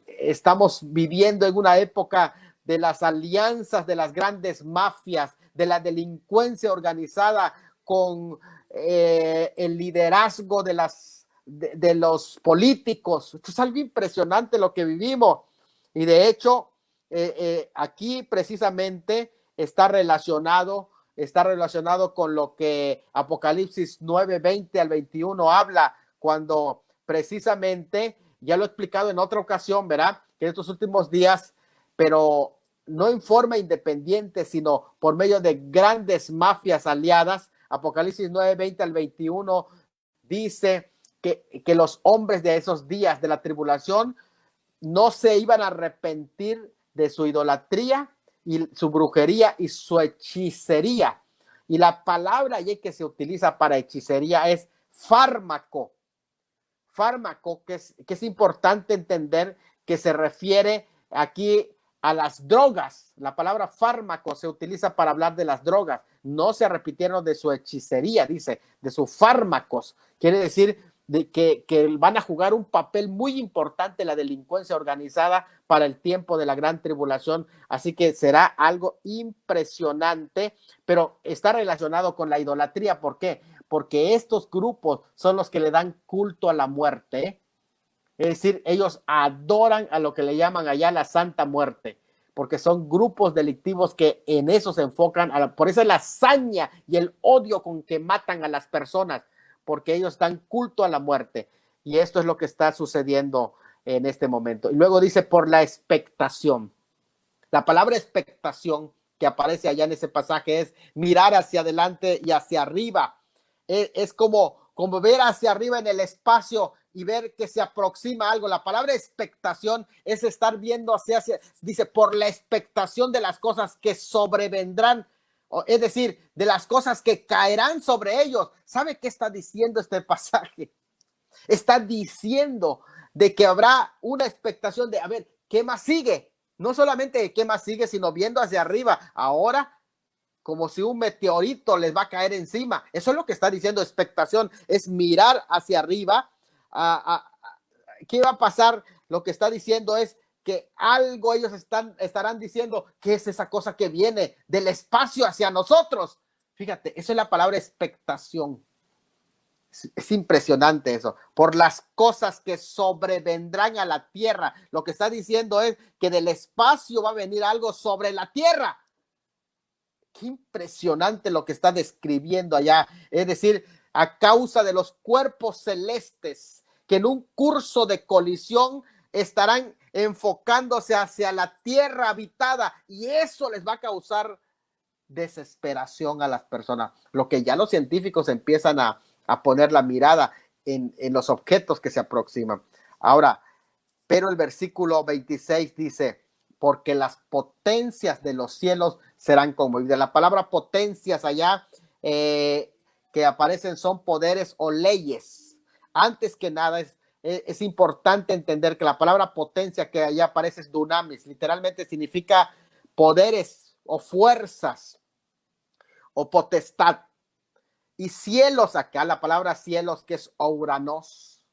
estamos viviendo en una época de las alianzas de las grandes mafias, de la delincuencia organizada con el liderazgo de los políticos. Esto es algo impresionante lo que vivimos. Y de hecho, aquí precisamente está relacionado con lo que Apocalipsis 9, 20 al 21 habla, cuando precisamente, ya lo he explicado en otra ocasión, ¿verdad? Que en estos últimos días, pero no en forma independiente, sino por medio de grandes mafias aliadas. Apocalipsis 9, 20 al 21 dice que los hombres de esos días de la tribulación no se iban a arrepentir de su idolatría y su brujería y su hechicería. Y la palabra allí que se utiliza para hechicería es fármaco. Fármaco, que es importante entender que se refiere aquí a las drogas. La palabra fármaco se utiliza para hablar de las drogas. No se repitieron de su hechicería, dice, de sus fármacos. Quiere decir que van a jugar un papel muy importante en la delincuencia organizada para el tiempo de la gran tribulación. Así que será algo impresionante, pero está relacionado con la idolatría. ¿Por qué? Porque estos grupos son los que le dan culto a la muerte. Es decir, ellos adoran a lo que le llaman allá la Santa Muerte, porque son grupos delictivos que en eso se enfocan. Por eso es la hazaña y el odio con que matan a las personas, porque ellos dan culto a la muerte. Y esto es lo que está sucediendo en este momento. Y luego dice, por la expectación. La palabra expectación que aparece allá en ese pasaje es mirar hacia adelante y hacia arriba. Es como ver hacia arriba en el espacio y ver que se aproxima algo. La palabra expectación es estar viendo dice, por la expectación de las cosas que sobrevendrán, es decir, de las cosas que caerán sobre ellos. ¿Sabe qué está diciendo este pasaje? Está diciendo de que habrá una expectación de, a ver, ¿qué más sigue? No solamente qué más sigue, sino viendo hacia arriba. Ahora, como si un meteorito les va a caer encima. Eso es lo que está diciendo expectación, es mirar hacia arriba. ¿Qué va a pasar? Lo que está diciendo es que algo ellos estarán diciendo, ¿qué es esa cosa que viene del espacio hacia nosotros? Fíjate, esa es la palabra expectación. Es impresionante eso. Por las cosas que sobrevendrán a la tierra. Lo que está diciendo es que del espacio va a venir algo sobre la tierra. Qué impresionante lo que está describiendo allá. Es decir, a causa de los cuerpos celestes que en un curso de colisión estarán enfocándose hacia la tierra habitada, y eso les va a causar desesperación a las personas. Lo que ya los científicos empiezan a poner la mirada en los objetos que se aproximan. Ahora, pero el versículo 26 dice, porque las potencias de los cielos serán conmovidas. La palabra potencias allá que aparecen son poderes o leyes. Antes que nada es importante entender que la palabra potencia que allá aparece es dunamis, literalmente significa poderes o fuerzas o potestad. Y cielos, acá la palabra cielos, que es ouranos,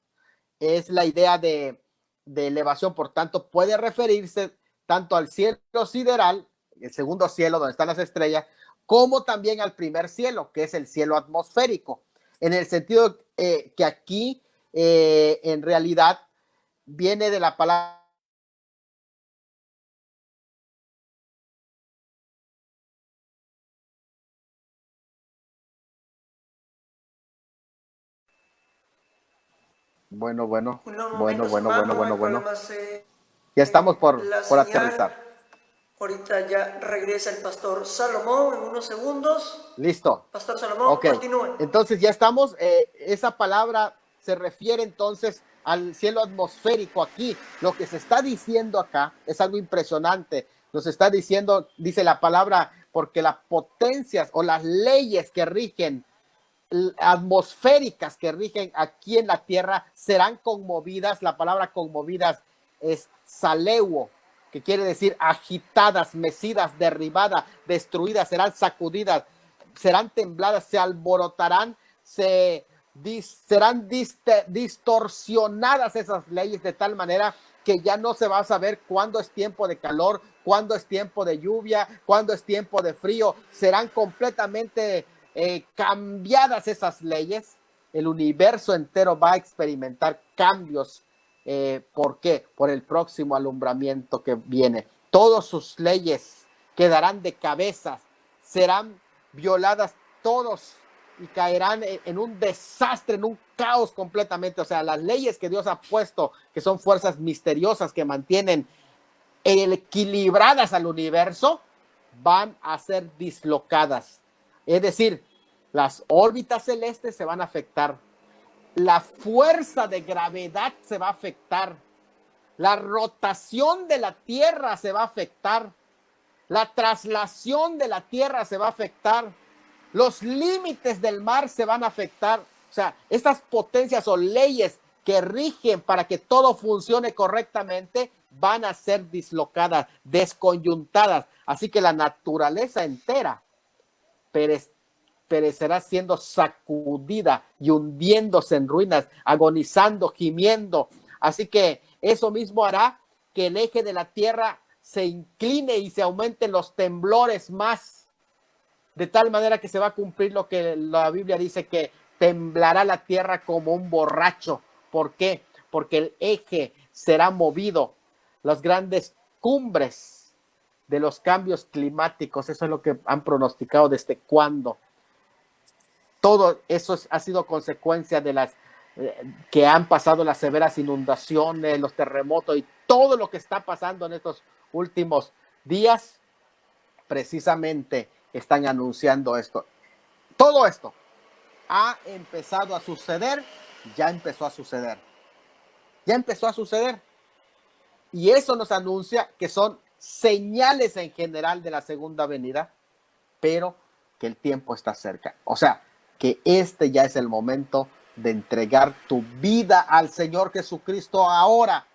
es la idea de elevación, por tanto puede referirse tanto al cielo sideral, el segundo cielo donde están las estrellas, como también al primer cielo, que es el cielo atmosférico, en el sentido que aquí en realidad viene de la palabra. Bueno, bueno, Unos bueno, momentos, bueno, bueno, hermano, hay bueno, bueno. problemas Ya estamos la por señal. aterrizar. Ahorita ya regresa el pastor Salomón en unos segundos. Listo. Pastor Salomón, Ok. continúe. Entonces ya estamos. Esa palabra se refiere entonces al cielo atmosférico aquí. Lo que se está diciendo acá es algo impresionante. Nos está diciendo, dice la palabra, porque las potencias o las leyes que rigen atmosféricas que rigen aquí en la tierra serán conmovidas. La palabra conmovidas es saleuo, que quiere decir agitadas, mecidas, derribadas, destruidas, serán sacudidas, serán tembladas, se alborotarán, serán distorsionadas esas leyes de tal manera que ya no se va a saber cuándo es tiempo de calor, cuándo es tiempo de lluvia, cuándo es tiempo de frío. Serán completamente cambiadas esas leyes. El universo entero va a experimentar cambios. ¿Por qué? Por el próximo alumbramiento que viene. Todas sus leyes quedarán de cabezas, serán violadas todos y caerán en un desastre, en un caos completamente. O sea, las leyes que Dios ha puesto, que son fuerzas misteriosas que mantienen equilibradas al universo, van a ser dislocadas. Es decir, las órbitas celestes se van a afectar, la fuerza de gravedad se va a afectar, la rotación de la Tierra se va a afectar, la traslación de la Tierra se va a afectar, los límites del mar se van a afectar. O sea, estas potencias o leyes que rigen para que todo funcione correctamente van a ser dislocadas, desconyuntadas. Así que la naturaleza entera perecerá siendo sacudida y hundiéndose en ruinas, agonizando, gimiendo. Así que eso mismo hará que el eje de la tierra se incline y se aumenten los temblores más, de tal manera que se va a cumplir lo que la Biblia dice, que temblará la tierra como un borracho. ¿Por qué? Porque el eje será movido, las grandes cumbres de los cambios climáticos. Eso es lo que han pronosticado desde cuándo. Todo eso ha sido consecuencia de las que han pasado las severas inundaciones, los terremotos y todo lo que está pasando en estos últimos días. Precisamente están anunciando esto. Todo esto ha empezado a suceder, ya empezó a suceder. Ya empezó a suceder. Y eso nos anuncia que son señales en general de la segunda venida, pero que el tiempo está cerca. O sea, que este ya es el momento de entregar tu vida al Señor Jesucristo ahora.